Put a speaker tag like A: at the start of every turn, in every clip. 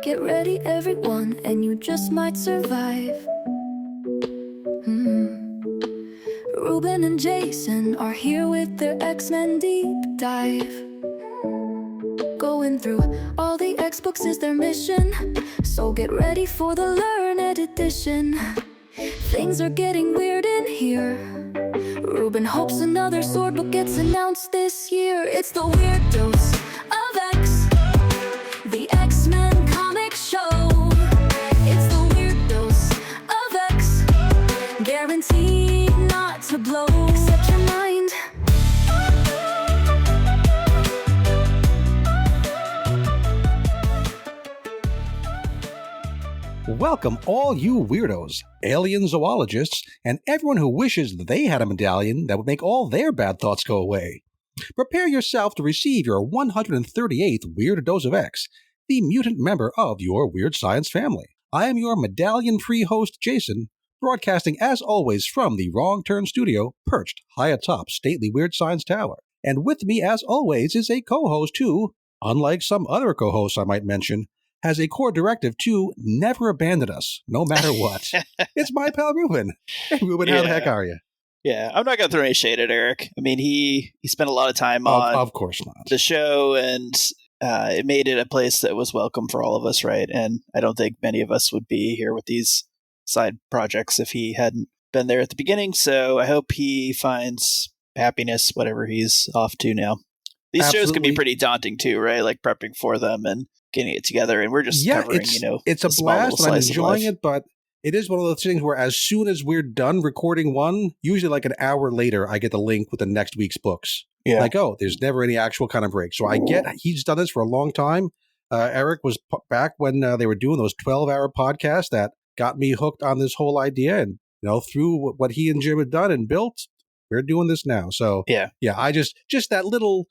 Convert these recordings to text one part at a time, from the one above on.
A: Get ready, everyone, and you just might survive. Ruben and Jason are here with their X-Men deep dive. Going through all the X-books is their mission, so get ready for the Learned Edition. Things are getting weird in here. Ruben hopes another sword book gets announced this year. It's the Weird Dose of X, the X-Men comic show. It's the Weird Dose of X, guaranteed not to blow, except your mind.
B: Welcome all you weirdos, alien zoologists, and everyone who wishes they had a medallion that would make all their bad thoughts go away. Prepare yourself to receive your 138th Weird Dose of X, the mutant member of your Weird Science family. I am your medallion-free host, Jason, broadcasting as always from the Wrong Turn Studio, perched high atop stately Weird Science Tower. And with me, as always, is a co-host who, unlike some other co-hosts I might mention, has a core directive to never abandon us, no matter what. It's my pal Ruben. Hey, Ruben, how the heck are you?
C: Yeah, I'm not going to throw any shade at Eric. I mean, he spent a lot of time on
B: of course not.
C: The show, and it made it a place that was welcome for all of us, right? And I don't think many of us would be here with these side projects if he hadn't been there at the beginning. So I hope he finds happiness, whatever he's off to now. These shows can be pretty daunting too, right? Like prepping for them and getting it together, and we're just covering,
B: it's a blast, and I'm enjoying it, but it is one of those things where as soon as we're done recording one, usually like an hour later, I get the link with the next week's books. Yeah. Like, oh, there's never any actual kind of break. So I get he's done this for a long time. Eric was back when they were doing those 12-hour podcasts that got me hooked on this whole idea, and through what he and Jim had done and built, we're doing this now. So yeah, I just that little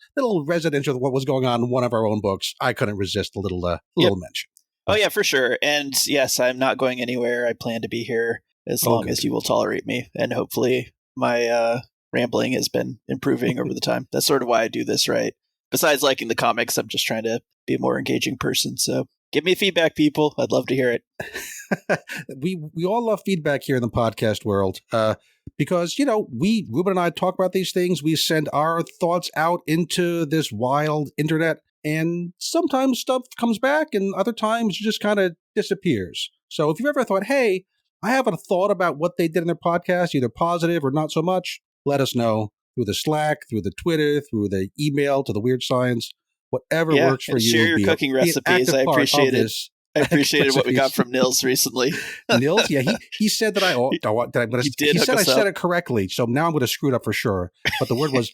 B: residential of what was going on in one of our own books, I couldn't resist a little mention.
C: Oh yeah, for sure. And yes, I'm not going anywhere. I plan to be here as long as you will tolerate me, and hopefully my rambling has been improving over the time. That's sort of why I do this, right? Besides liking the comics, I'm just trying to be a more engaging person. So give me feedback, people. I'd love to hear it.
B: We all love feedback here in the podcast world. Because, Ruben and I talk about these things. We send our thoughts out into this wild internet, and sometimes stuff comes back and other times it just kind of disappears. So if you've ever thought, hey, I haven't thought about what they did in their podcast, either positive or not so much, let us know through the Slack, through the Twitter, through the email to the Weird Science, whatever works for you.
C: Share your cooking recipes. I appreciate it. I appreciated what we got from Nils recently.
B: Nils, yeah, he said that he said I said it correctly, so now I'm going to screw it up for sure. But the word was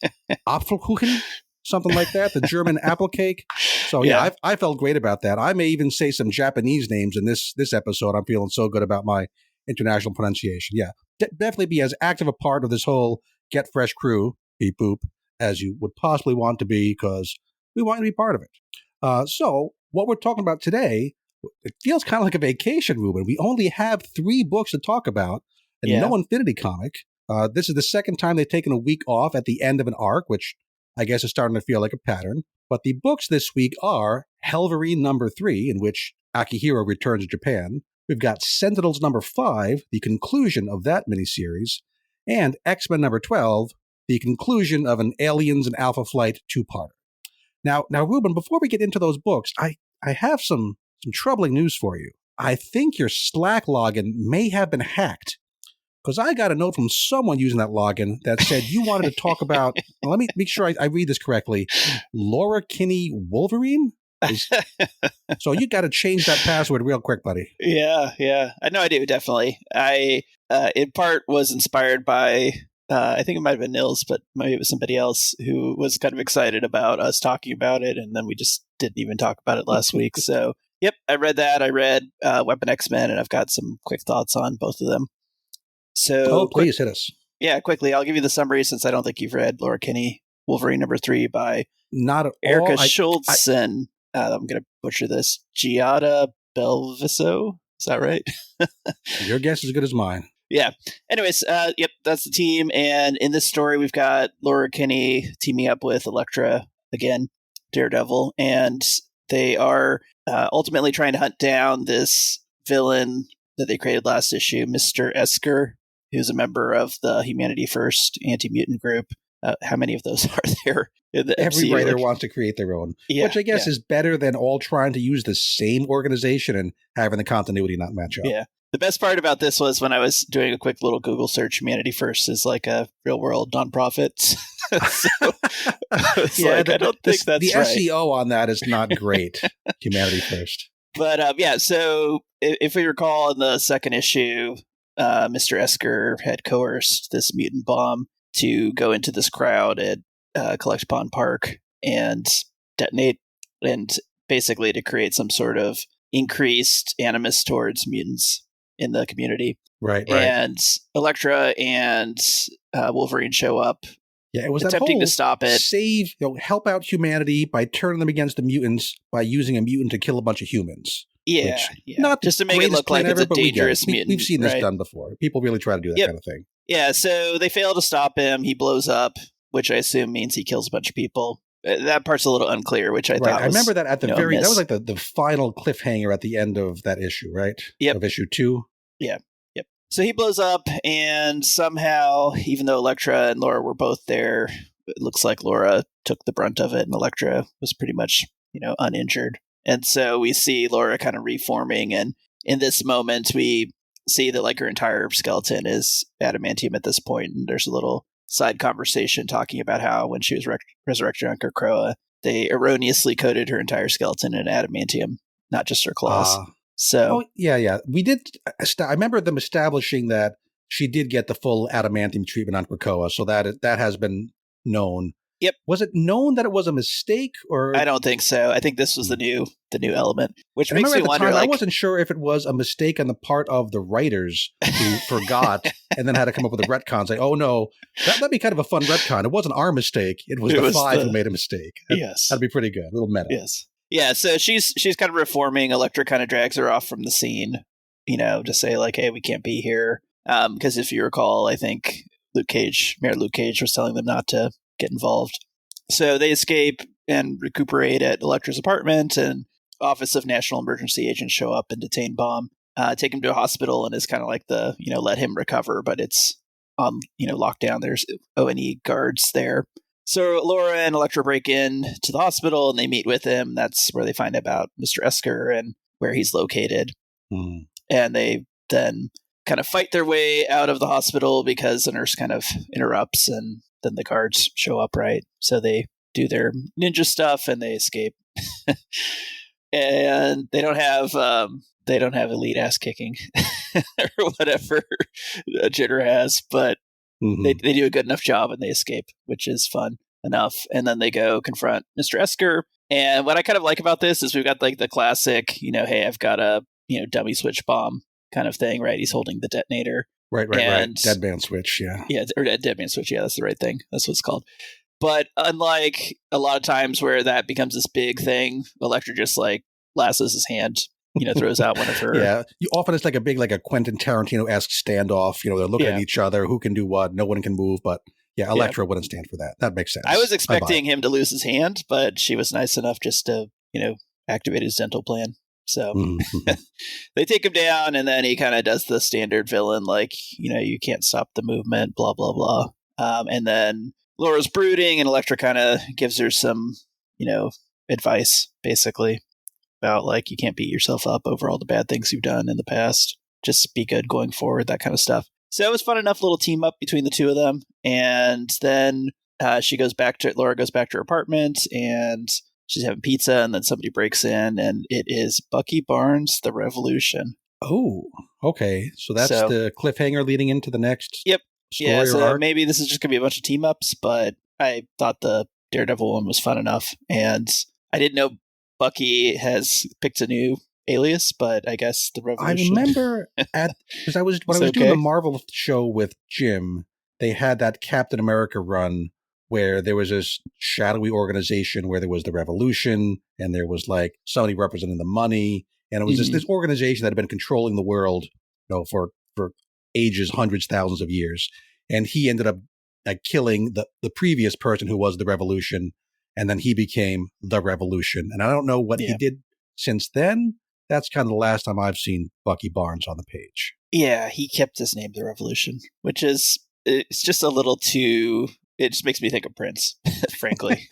B: Apfelkuchen, something like that, the German apple cake. So yeah, I felt great about that. I may even say some Japanese names in this episode. I'm feeling so good about my international pronunciation. Yeah, definitely be as active a part of this whole Get Fresh crew, beep boop, as you would possibly want to be, because we want to be part of it. So what we're talking about today, it feels kind of like a vacation, Ruben. We only have 3 books to talk about and no Infinity comic. This is the second time they've taken a week off at the end of an arc, which I guess is starting to feel like a pattern. But the books this week are Hellverine number 3, in which Akihiro returns to Japan. We've got Sentinels number 5, the conclusion of that miniseries, and X-Men number 12, the conclusion of an Aliens and Alpha Flight 2-parter. Now, Ruben, before we get into those books, I have some troubling news for you. I think your Slack login may have been hacked, because I got a note from someone using that login that said you wanted to talk about, let me make sure I read this correctly, Laura Kinney Wolverine? So you got to change that password real quick, buddy.
C: Yeah. No, I do, definitely. I, in part, was inspired by, I think it might have been Nils, but maybe it was somebody else who was kind of excited about us talking about it, and then we just didn't even talk about it last week. So yep, I read that. I read Weapon X-Men, and I've got some quick thoughts on both of them. So,
B: please hit us.
C: Yeah, quickly, I'll give you the summary since I don't think you've read Laura Kinney, Wolverine number 3 by
B: not at
C: Erica
B: all.
C: Schultzen. I'm going to butcher this. Giada Belviso. Is that right?
B: Your guess is as good as mine.
C: Yeah. Anyways, yep, that's the team. And in this story, we've got Laura Kinney teaming up with Elektra again, Daredevil, and they are ultimately trying to hunt down this villain that they created last issue, Mr. Esker, who's a member of the Humanity First anti-mutant group. How many of those are there in the
B: Every
C: MCU?
B: writer wants to create their own, which I guess is better than all trying to use the same organization and having the continuity not match up.
C: Yeah. The best part about this was when I was doing a quick little Google search, Humanity First is like a real world nonprofit. So I don't think that's
B: the
C: right.
B: SEO on that is not great. Humanity First.
C: But so if we recall in the second issue, Mr. Esker had coerced this mutant bomb to go into this crowd at Collect Pond Park and detonate, and basically to create some sort of increased animus towards mutants in the community.
B: Right.
C: And Elektra and Wolverine show up.
B: Yeah, it was
C: attempting
B: that whole
C: to stop it.
B: Help out humanity by turning them against the mutants by using a mutant to kill a bunch of humans.
C: Yeah.
B: Not
C: just to make it look like it's a dangerous mutant.
B: We've seen this done before. People really try to do that kind of thing.
C: Yeah, so they fail to stop him. He blows up, which I assume means he kills a bunch of people. That part's a little unclear, which I thought was,
B: I remember that at the that was like the final cliffhanger at the end of that issue, right?
C: Yep.
B: Of issue 2.
C: Yep. So he blows up, and somehow, even though Elektra and Laura were both there, it looks like Laura took the brunt of it, and Elektra was pretty much, uninjured. And so we see Laura kind of reforming, and in this moment, we see that like her entire skeleton is adamantium at this point, and there's a little side conversation talking about how when she was resurrected on Krakoa, they erroneously coated her entire skeleton in adamantium, not just her claws.
B: We did. I remember them establishing that she did get the full adamantium treatment on Krakoa, so that has been known.
C: Yep.
B: Was it known that it was a mistake, or
C: I don't think so. I think this was the new element, which makes me wonder.
B: I wasn't sure if it was a mistake on the part of the writers who forgot and then had to come up with a retcon. Say, oh no, that'd be kind of a fun retcon. It wasn't our mistake. It was the Five who made a mistake. That'd be pretty good. A little meta.
C: Yes. Yeah, so she's kind of reforming. Elektra kind of drags her off from the scene, to say like, hey, we can't be here. Because if you recall, I think Mayor Luke Cage was telling them not to get involved. So they escape and recuperate at Elektra's apartment, and Office of National Emergency agents show up and detain Bomb, take him to a hospital, and it's kind of like the, let him recover, but it's on, lockdown. There's O&E guards there. So Laura and Elektra break in to the hospital, and they meet with him. That's where they find out about Mr. Esker and where he's located.
B: Mm.
C: And they then kind of fight their way out of the hospital because the nurse kind of interrupts, and then the guards show up, right? So they do their ninja stuff and they escape. And they don't have elite ass kicking or whatever Jitter has, but they do a good enough job and they escape, which is fun enough. And then they go confront Mr. Esker. And what I kind of like about this is we've got like the classic, hey, I've got a dummy switch bomb kind of thing, right? He's holding the detonator.
B: Right. Dead man switch, yeah.
C: Yeah, or dead man switch, yeah, that's the right thing. That's what it's called. But unlike a lot of times where that becomes this big thing, Elektra just like lassos his hand, throws out one of her.
B: Yeah, often it's like a Quentin Tarantino-esque standoff. They're looking at each other, who can do what, no one can move, but yeah, Elektra wouldn't stand for that. That makes sense.
C: I was expecting him to lose his hand, but she was nice enough just to, activate his dental plan. So they take him down, and then he kind of does the standard villain, like, you can't stop the movement, blah, blah, blah. And then Laura's brooding, and Elektra kind of gives her some, advice, basically, about, like, you can't beat yourself up over all the bad things you've done in the past. Just be good going forward, that kind of stuff. So it was fun enough little team up between the two of them. And then Laura goes back to her apartment, and she's having pizza, and then somebody breaks in, and it is Bucky Barnes, the Revolution.
B: Oh, okay. So that's the cliffhanger leading into the next story or arc?
C: Maybe this is just going to be a bunch of team-ups, but I thought the Daredevil one was fun enough. And I didn't know Bucky has picked a new alias, but I guess the Revolution.
B: I remember because I was doing the Marvel show with Jim, they had that Captain America run where there was this shadowy organization where there was the Revolution, and there was like somebody representing the money, and it was this organization that had been controlling the world, for ages hundreds, thousands of years. And he ended up killing the previous person who was the Revolution. And then he became the Revolution. And I don't know what he did since then. That's kind of the last time I've seen Bucky Barnes on the page.
C: Yeah, he kept his name the Revolution, which is, it's just a little too, it just makes me think of Prince, frankly.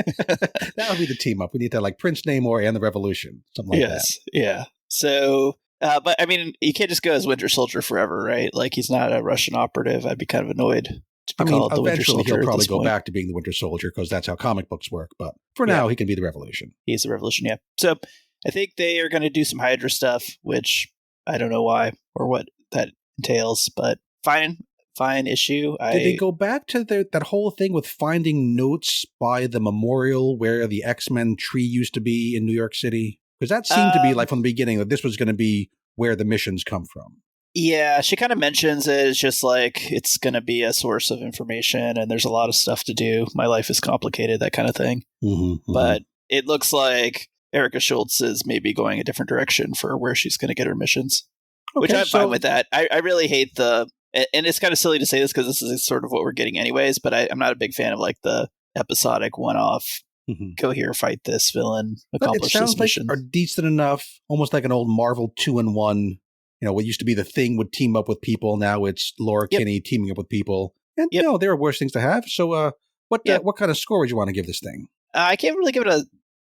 B: That would be the team up. We need to like Prince Namor and the Revolution, something like that.
C: Yeah. So, but I mean, you can't just go as Winter Soldier forever, right? Like, he's not a Russian operative. I'd be kind of annoyed to be called the Winter Soldier.
B: Eventually he'll probably go back to being the Winter Soldier because that's how comic books work. But for now, he can be the Revolution.
C: He's the Revolution, yeah. So I think they are going to do some Hydra stuff, which I don't know why or what that entails, but fine issue.
B: Did they go back to that whole thing with finding notes by the memorial where the X-Men tree used to be in New York City? Because that seemed to be like from the beginning that this was going to be where the missions come from.
C: Yeah, she kind of mentions it. It's just like it's going to be a source of information and there's a lot of stuff to do. My life is complicated, that kind of thing. But it looks like Erica Schultz is maybe going a different direction for where she's going to get her missions, which I'm fine with that. I really hate and it's kind of silly to say this because this is sort of what we're getting anyways, but I'm not a big fan of like the episodic one-off, go here, fight this villain, accomplish this mission.
B: Like are decent enough, almost like an old Marvel 2-in-1. What used to be the Thing would team up with people. Now it's Laura Kinney teaming up with people. And, there are worse things to have. So what kind of score would you want to give this thing?
C: I can't really give it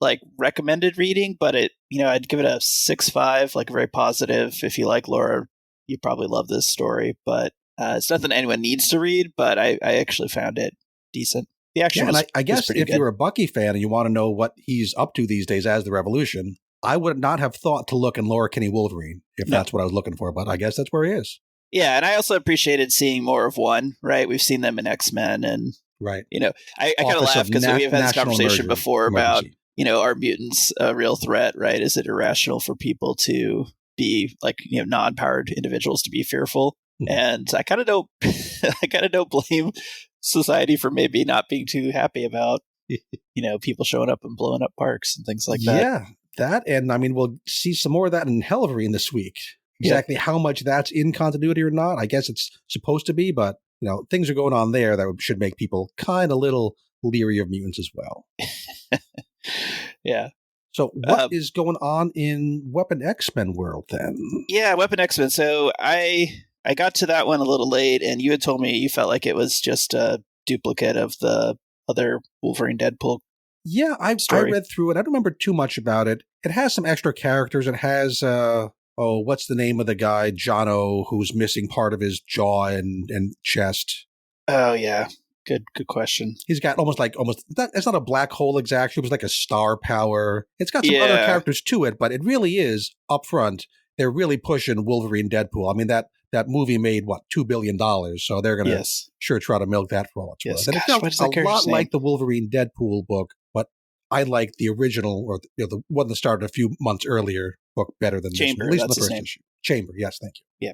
C: a recommended reading, but I'd give it a 6.5, like very positive. If you like Laura, you probably love this story, but it's nothing anyone needs to read, but I actually found it decent. The action was,
B: I guess if
C: good.
B: You're a Bucky fan and you want to know what he's up to these days as the Revolution, I would not have thought to look in Laura Kinney Wolverine if that's what I was looking for, but I guess that's where he is.
C: Yeah, and I also appreciated seeing more of one, right? We've seen them in X-Men and, I kind of laugh because we've had this conversation before about, are mutants a real threat, right? Is it irrational for people to be like, non-powered individuals to be fearful? And I kind of don't blame society for maybe not being too happy about, people showing up and blowing up parks and things like that.
B: Yeah, that. And I mean, we'll see some more of that in Hellverine this week. Exactly how much that's in continuity or not, I guess it's supposed to be, but, things are going on there that should make people kind of little leery of mutants as well.
C: Yeah.
B: So what is going on in Weapon X-Men world then?
C: Yeah, Weapon X-Men. So I got to that one a little late, and you had told me you felt like it was just a duplicate of the other Wolverine Deadpool.
B: Yeah, I read through it. I don't remember too much about it. It has some extra characters. It has, what's the name of the guy, Jono, who's missing part of his jaw and chest?
C: Oh, yeah. Good question.
B: He's got it's not a black hole exactly. It was like a star power. It's got some other characters to it, but it really is up front. They're really pushing Wolverine Deadpool. I mean, that movie made, $2 billion. So they're going to sure try to milk that for all it's worth. And it felt a lot like the Wolverine Deadpool book, but I like the original, or the one that started a few months earlier, book better than
C: Chamber,
B: this one. At least
C: that's
B: the first issue. Chamber, yes, thank you.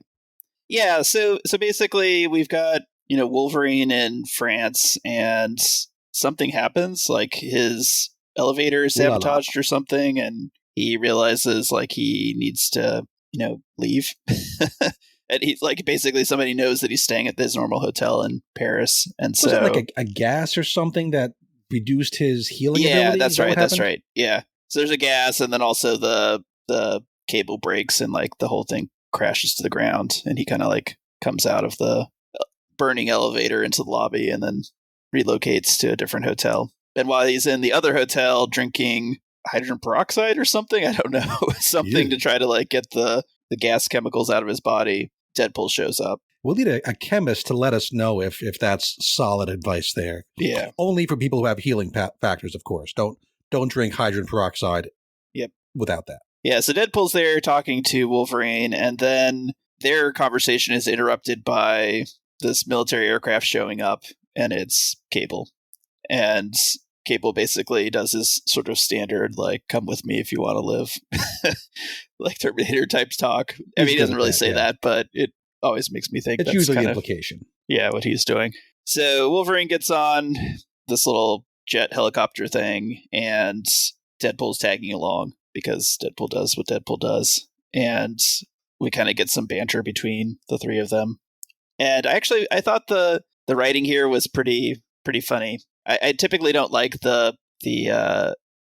C: Yeah, so basically we've got, Wolverine in France, and something happens, like his elevator is sabotaged or something, and he realizes like he needs to, leave. And he's like, basically somebody knows that he's staying at this normal hotel in Paris. And
B: was it like a gas or something that reduced his healing ability?
C: Yeah, that's right. Yeah. So there's a gas, and then also the cable breaks and like the whole thing crashes to the ground, and he kind of like comes out of the burning elevator into the lobby and then relocates to a different hotel. And while he's in the other hotel drinking hydrogen peroxide or something, I don't know, something to try to like get the gas chemicals out of his body, Deadpool shows up.
B: We'll need a chemist to let us know if that's solid advice there.
C: Yeah.
B: Only for people who have healing factors, of course. Don't drink hydrogen peroxide without that.
C: Yeah, so Deadpool's there talking to Wolverine, and then their conversation is interrupted by this military aircraft showing up, and it's Cable. And Cable basically does his sort of standard, like, come with me if you want to live, like Terminator type talk. I mean, he doesn't really say that, but it always makes me think
B: it's
C: that's
B: usually
C: kind
B: the implication.
C: What he's doing. So Wolverine gets on this little jet helicopter thing, and Deadpool's tagging along because Deadpool does what Deadpool does. And we kind of get some banter between the three of them. And I thought the writing here was pretty funny. I typically don't like the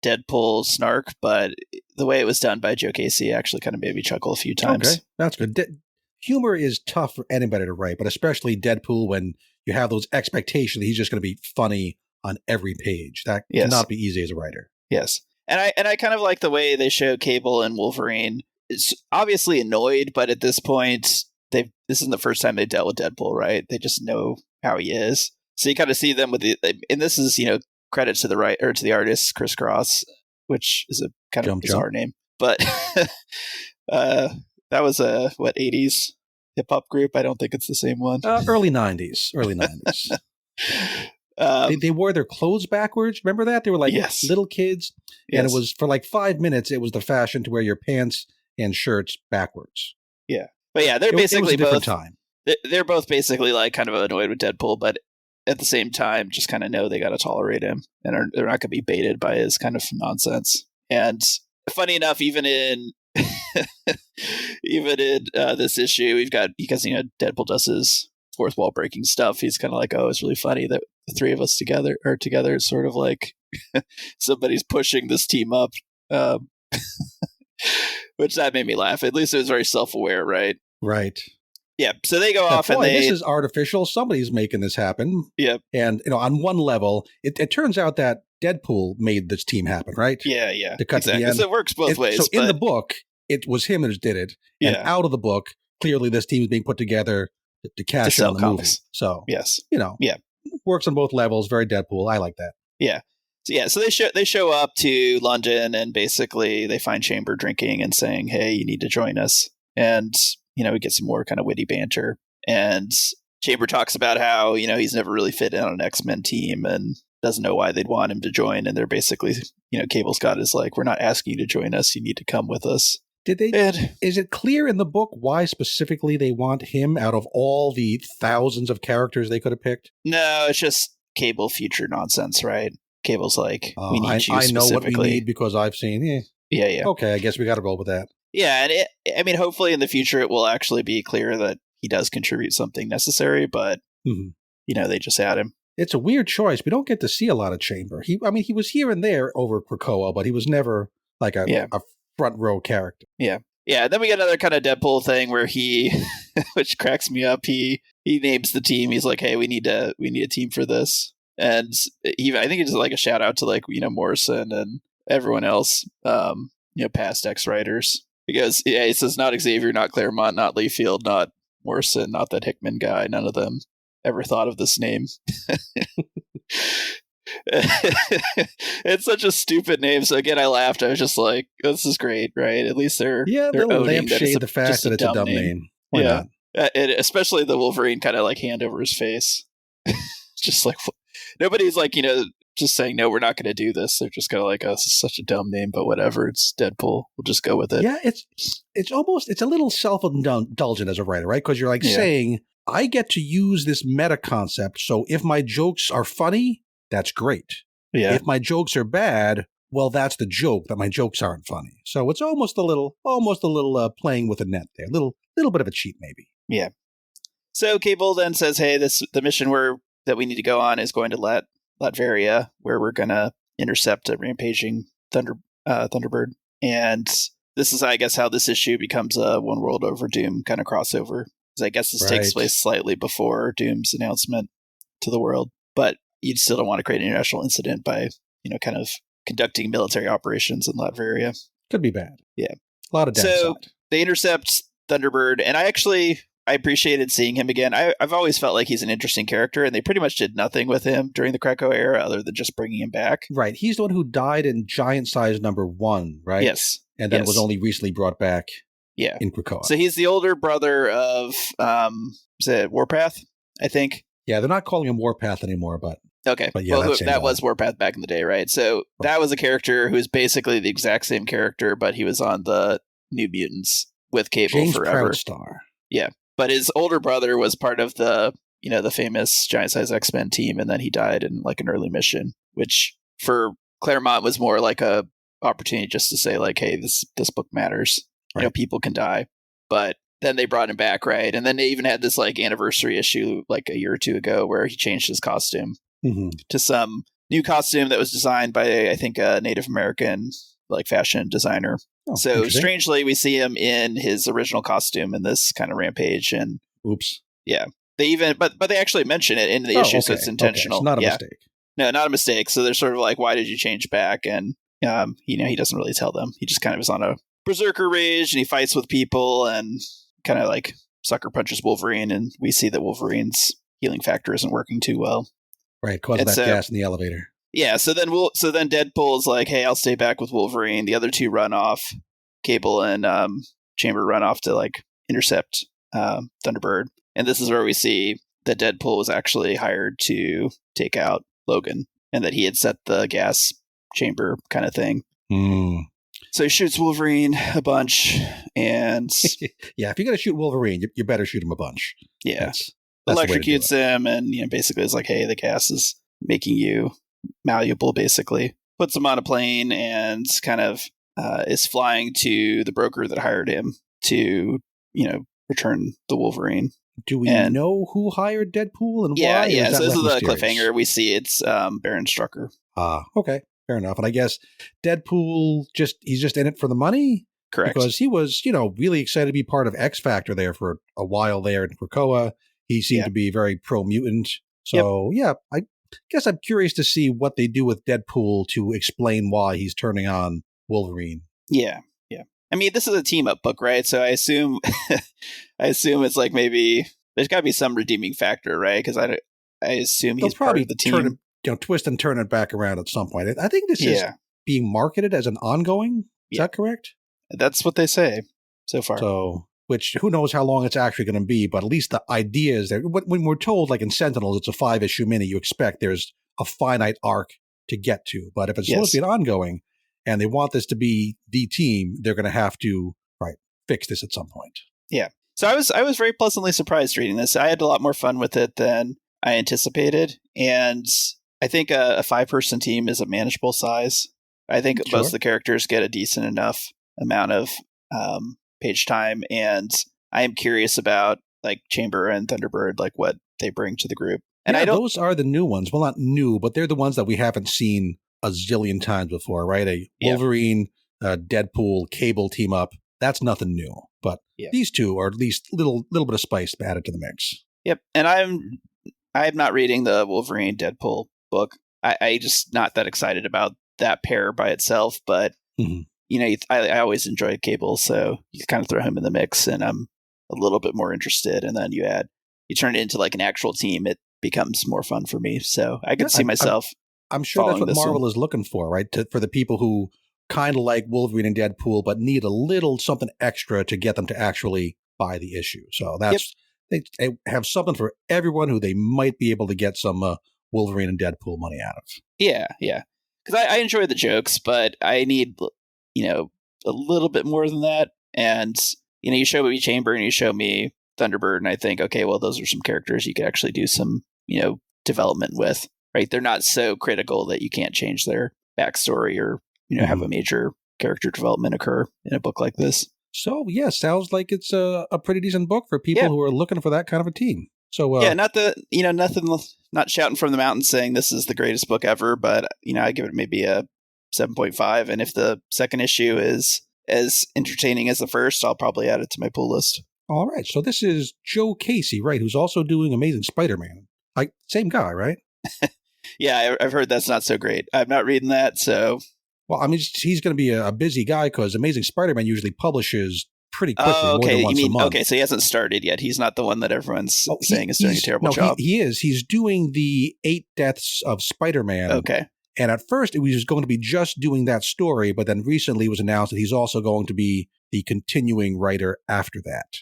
C: Deadpool snark, but the way it was done by Joe Casey actually kind of made me chuckle a few times.
B: Okay, that's good. Humor is tough for anybody to write, but especially Deadpool when you have those expectations that he's just going to be funny on every page. That cannot be easy as a writer.
C: Yes. And I kind of like the way they show Cable and Wolverine. It's obviously annoyed, but at this point, this isn't the first time they dealt with Deadpool, right? They just know how he is. So you kind of see them with and this is, credit to the artist, Chris Cross, which is a kind of bizarre name. But that was a 80s hip hop group. I don't think it's the same one.
B: Early 90s. They wore their clothes backwards. Remember that? They were like little kids. Yes. And it was for like 5 minutes, it was the fashion to wear your pants and shirts backwards.
C: Yeah. But yeah, they're basically
B: it was a different time.
C: They're both basically like kind of annoyed with Deadpool, but at the same time, just kind of know they got to tolerate him and they're not going to be baited by his kind of nonsense. And funny enough, even in this issue, we've got, because Deadpool does his fourth wall breaking stuff. He's kind of like, oh, it's really funny that the three of us together. It's sort of like somebody's pushing this team up, which that made me laugh. At least it was very self-aware, right?
B: Right.
C: Yeah, so they go off and
B: this is artificial. Somebody's making this happen.
C: Yep.
B: And, on one level, it turns out that Deadpool made this team happen, right?
C: Yeah.
B: To cut to the end.
C: So it works both ways.
B: So in the book, it was him that did it. And out of the book, clearly this team is being put together to cash in on the movie. So,
C: yes.
B: Works on both levels. Very Deadpool. I like that.
C: Yeah. So they show up to London and basically they find Chamber drinking and saying, hey, you need to join us. And we get some more kind of witty banter, and Chamber talks about how, he's never really fit in on an X-Men team and doesn't know why they'd want him to join. And they're basically, Cable Scott is like, we're not asking you to join us. You need to come with us.
B: Is it clear in the book why specifically they want him out of all the thousands of characters they could have picked?
C: No, it's just Cable future nonsense, right? Cable's like, we need you specifically. I know what we need
B: because I've seen.
C: Yeah.
B: Okay, I guess we got to roll with that.
C: Yeah, and hopefully in the future it will actually be clear that he does contribute something necessary, but, they just add him.
B: It's a weird choice. We don't get to see a lot of Chamber. He was here and there over Krakoa, but he was never like a front row character.
C: Yeah. Yeah, and then we get another kind of Deadpool thing where he, which cracks me up, he names the team. He's like, hey, we need a team for this. And I think he does like a shout out to like, Morrison and everyone else, past X-writers. Because he says not Xavier, not Claremont, not Liefeld, not Morrison, not that Hickman guy. None of them ever thought of this name. It's such a stupid name. So again, I laughed. I was just like, this is great, right? At least they're
B: lampshade the fact that it's a dumb name. Why not?
C: And especially the Wolverine kind of like hand over his face. Just like nobody's like, just saying, no, we're not going to do this. They're just kind of like, oh, this is such a dumb name, but whatever. It's Deadpool. We'll just go with it.
B: Yeah, it's a little self-indulgent as a writer, right? Because you're like saying, I get to use this meta concept. So if my jokes are funny, that's great. Yeah. If my jokes are bad, well, that's the joke that my jokes aren't funny. So it's almost a little playing with a net there. Little bit of a cheat, maybe.
C: Yeah. So Cable then says, hey, the mission that we need to go on is going to Latveria, where we're going to intercept a rampaging Thunderbird. And this is, I guess, how this issue becomes a One World Over Doom kind of crossover. Because I guess this takes place slightly before Doom's announcement to the world. But you still don't want to create an international incident by, kind of conducting military operations in Latveria.
B: Could be bad.
C: Yeah.
B: A lot of downside.
C: So they intercept Thunderbird, and I appreciated seeing him again. I've always felt like he's an interesting character, and they pretty much did nothing with him during the Krakoa era other than just bringing him back.
B: Right. He's the one who died in Giant Size #1, right?
C: Yes.
B: And then was only recently brought back in Krakoa.
C: So he's the older brother of, is it Warpath, I think?
B: Yeah, they're not calling him Warpath anymore, but...
C: Okay.
B: But yeah,
C: that was Warpath back in the day, right? So that was a character who was basically the exact same character, but he was on the New Mutants with Cable
B: James
C: forever.
B: Proudstar.
C: Yeah. But his older brother was part of the famous Giant Size X-Men team, and then he died in like an early mission, which for Claremont was more like a opportunity just to say like, hey, this book matters. Right. People can die. But then they brought him back, right? And then they even had this like anniversary issue like a year or two ago where he changed his costume to some new costume that was designed by, I think, a Native American like fashion designer. Oh, so strangely, we see him in his original costume in this kind of Rampage. And
B: oops,
C: yeah, they even but they actually mention it in the issue, so it's intentional.
B: It's not a mistake.
C: No, not a mistake. So they're sort of like, why did you change back? And he doesn't really tell them. He just kind of is on a berserker rage and he fights with people and kind of like sucker punches Wolverine, and we see that Wolverine's healing factor isn't working too well.
B: Right, causing that gas in the elevator.
C: Yeah, so then Deadpool is like, hey, I'll stay back with Wolverine. The other two run off. Cable and Chamber run off to like intercept Thunderbird. And this is where we see that Deadpool was actually hired to take out Logan, and that he had set the gas chamber kind of thing. So he shoots Wolverine a bunch, and
B: yeah, if you're gonna shoot Wolverine, you better shoot him a bunch.
C: Yeah, that's electrocutes him, and basically is like, hey, the gas is making you malleable. Basically, puts him on a plane and kind of is flying to the broker that hired him to return the Wolverine.
B: Do we know who hired Deadpool and why?
C: Yeah. So this is the cliffhanger. We see it's Baron Strucker.
B: Okay. Fair enough. And I guess Deadpool he's just in it for the money?
C: Correct.
B: Because he was, really excited to be part of X Factor there for a while there in Krakoa. He seemed to be very pro-mutant. So, I guess I'm curious to see what they do with Deadpool to explain why he's turning on Wolverine.
C: Yeah. I mean, this is a team-up book, right? So I assume it's like maybe there's got to be some redeeming factor, right? Because I assume he's part of the team.
B: Twist and turn it back around at some point. I think this is being marketed as an ongoing. Is that correct?
C: That's what they say so far.
B: So, which who knows how long it's actually going to be, but at least the idea is there. When we're told, like in Sentinels, it's a 5-issue mini, you expect there's a finite arc to get to. But if it's supposed to be an ongoing and they want this to be the team, they're going to have to fix this at some point.
C: Yeah. So I was very pleasantly surprised reading this. I had a lot more fun with it than I anticipated. And I think a 5-person team is a manageable size. I think most of the characters get a decent enough amount of page time, and I am curious about like Chamber and Thunderbird, like what they bring to the group. And
B: those are the new ones. Well, not new, but they're the ones that we haven't seen a zillion times before, right? A Wolverine, Deadpool, Cable team up. That's nothing new, but these two are at least little bit of spice added to the mix.
C: Yep, and I'm not reading the Wolverine Deadpool book. I just not that excited about that pair by itself, but I always enjoyed Cable, so you kind of throw him in the mix and I'm a little bit more interested, and then you turn it into like an actual team, it becomes more fun for me. So I could see myself.
B: I'm sure that's what Marvel is looking for, right? For the people who kind of like Wolverine and Deadpool, but need a little something extra to get them to actually buy the issue. So that's they have something for everyone who they might be able to get some Wolverine and Deadpool money out of.
C: Yeah. Because I enjoy the jokes, but I need a little bit more than that. And you show me Chamber and you show me Thunderbird, and I think, okay, well, those are some characters you could actually do some development with. Right? They're not so critical that you can't change their backstory or have a major character development occur in a book like this.
B: So sounds like it's a pretty decent book for people who are looking for that kind of a team. So not shouting from the mountains saying this is the greatest book ever, but I give it maybe a 7.5, and if the second issue is as entertaining as the first, I'll probably add it to my pull list. All right, so this is Joe Casey, right? Who's also doing Amazing Spider-Man. Like same guy, right?
C: Yeah, I've heard that's not so great. I'm not reading that, so.
B: Well, I mean, he's going to be a busy guy because Amazing Spider-Man usually publishes pretty quickly. More than once a month.
C: Okay, so he hasn't started yet. He's not the one that everyone's saying is doing a terrible job.
B: He is. He's doing the 8 Deaths of Spider-Man.
C: Okay.
B: And at first, it was going to be just doing that story, but then recently it was announced that he's also going to be the continuing writer after that.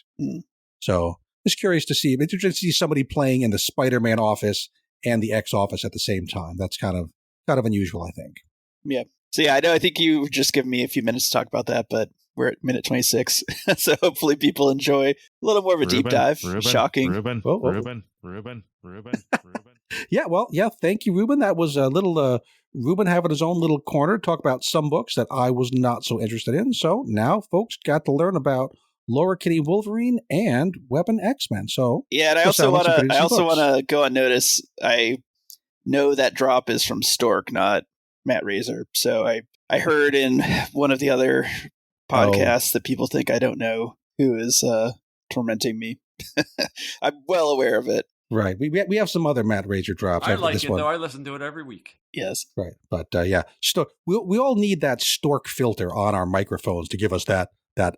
B: So, just curious to see. I'm interested to see somebody playing in the Spider-Man office and the X office at the same time. That's kind of unusual, I think.
C: Yeah. So I think you just given me a few minutes to talk about that, but we're at minute 26. So hopefully people enjoy a little more of a deep dive. Shocking.
D: Ruben.
B: Yeah. Thank you, Ruben. That was a little Ruben having his own little corner, talk about some books that I was not so interested in. So now folks got to learn about Laura Kinney Wolverine, and Weapon X-Men. So
C: yeah, and I also want to go on notice. I know that drop is from Stork, not Matt Razor. So I heard in one of the other podcasts that people think I don't know who is tormenting me. I'm well aware of it.
B: Right. We have some other Matt Razor drops.
D: I like
B: this
D: it,
B: one.
D: though. I listen to it every week.
C: Yes.
B: Right. But yeah, we all need that Stork filter on our microphones to give us that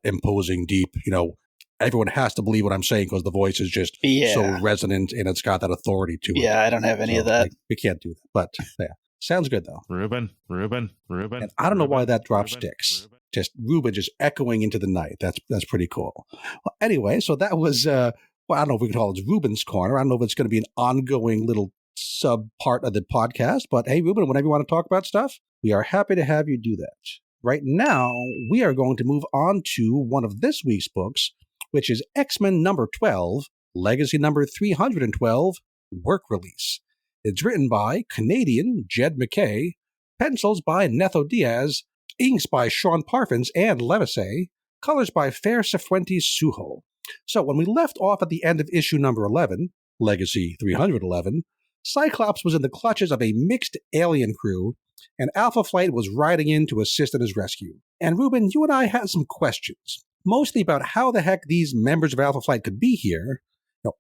B: imposing, deep, everyone has to believe what I'm saying because the voice is just so resonant and it's got that authority to it.
C: Yeah, I don't have any of that.
B: We can't do that. But yeah, sounds good, though.
D: Ruben.
B: And I don't know why that drop sticks. Just Ruben just echoing into the night. That's pretty cool. Well, anyway, so that was... I don't know if we can call it Ruben's Corner. I don't know if it's going to be an ongoing little sub part of the podcast, but hey, Ruben, whenever you want to talk about stuff, we are happy to have you do that. Right now, we are going to move on to one of this week's books, which is X-Men number 12, Legacy number 312, Work Release. It's written by Canadian Jed MacKay, pencils by Netho Diaz, inks by Sean Parfins and Levesey, colors by Fer Cifuentes Sujo. So when we left off at the end of issue number 11, Legacy 311, Cyclops was in the clutches of a mixed alien crew, and Alpha Flight was riding in to assist in his rescue. And Ruben, you and I had some questions, mostly about how the heck these members of Alpha Flight could be here,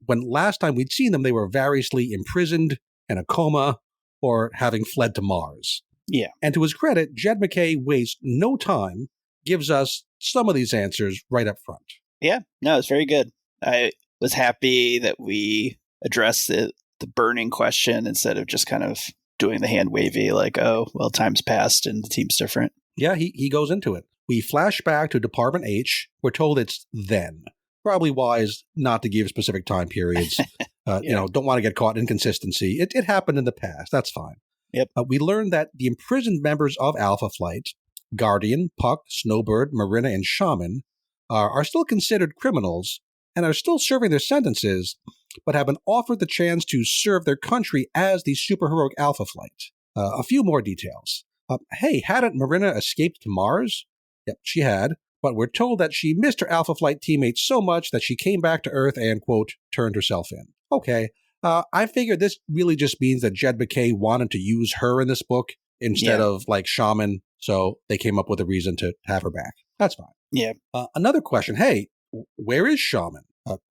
B: when last time we'd seen them they were variously imprisoned, in a coma, or having fled to Mars.
C: Yeah.
B: And to his credit, Jed MacKay wastes no time, gives us some of these answers right up front.
C: Yeah, no, it's very good. I was happy that we addressed the burning question instead of just kind of doing the hand wavy like, oh, well, time's passed and the team's different.
B: Yeah, he goes into it. We flash back to Department H. We're told it's then. Probably wise not to give specific time periods. Don't want to get caught in inconsistency. It happened in the past. That's fine.
C: Yep.
B: We learned that the imprisoned members of Alpha Flight, Guardian, Puck, Snowbird, Marina, and Shaman, are still considered criminals and are still serving their sentences, but have been offered the chance to serve their country as the superheroic Alpha Flight. A few more details. Hadn't Marina escaped to Mars? Yep, she had, but we're told that she missed her Alpha Flight teammates so much that she came back to Earth and, quote, turned herself in. Okay, I figured this really just means that Jed MacKay wanted to use her in this book instead of, Shaman, so they came up with a reason to have her back. That's fine.
C: Yeah.
B: Another question. Hey, where is Shaman?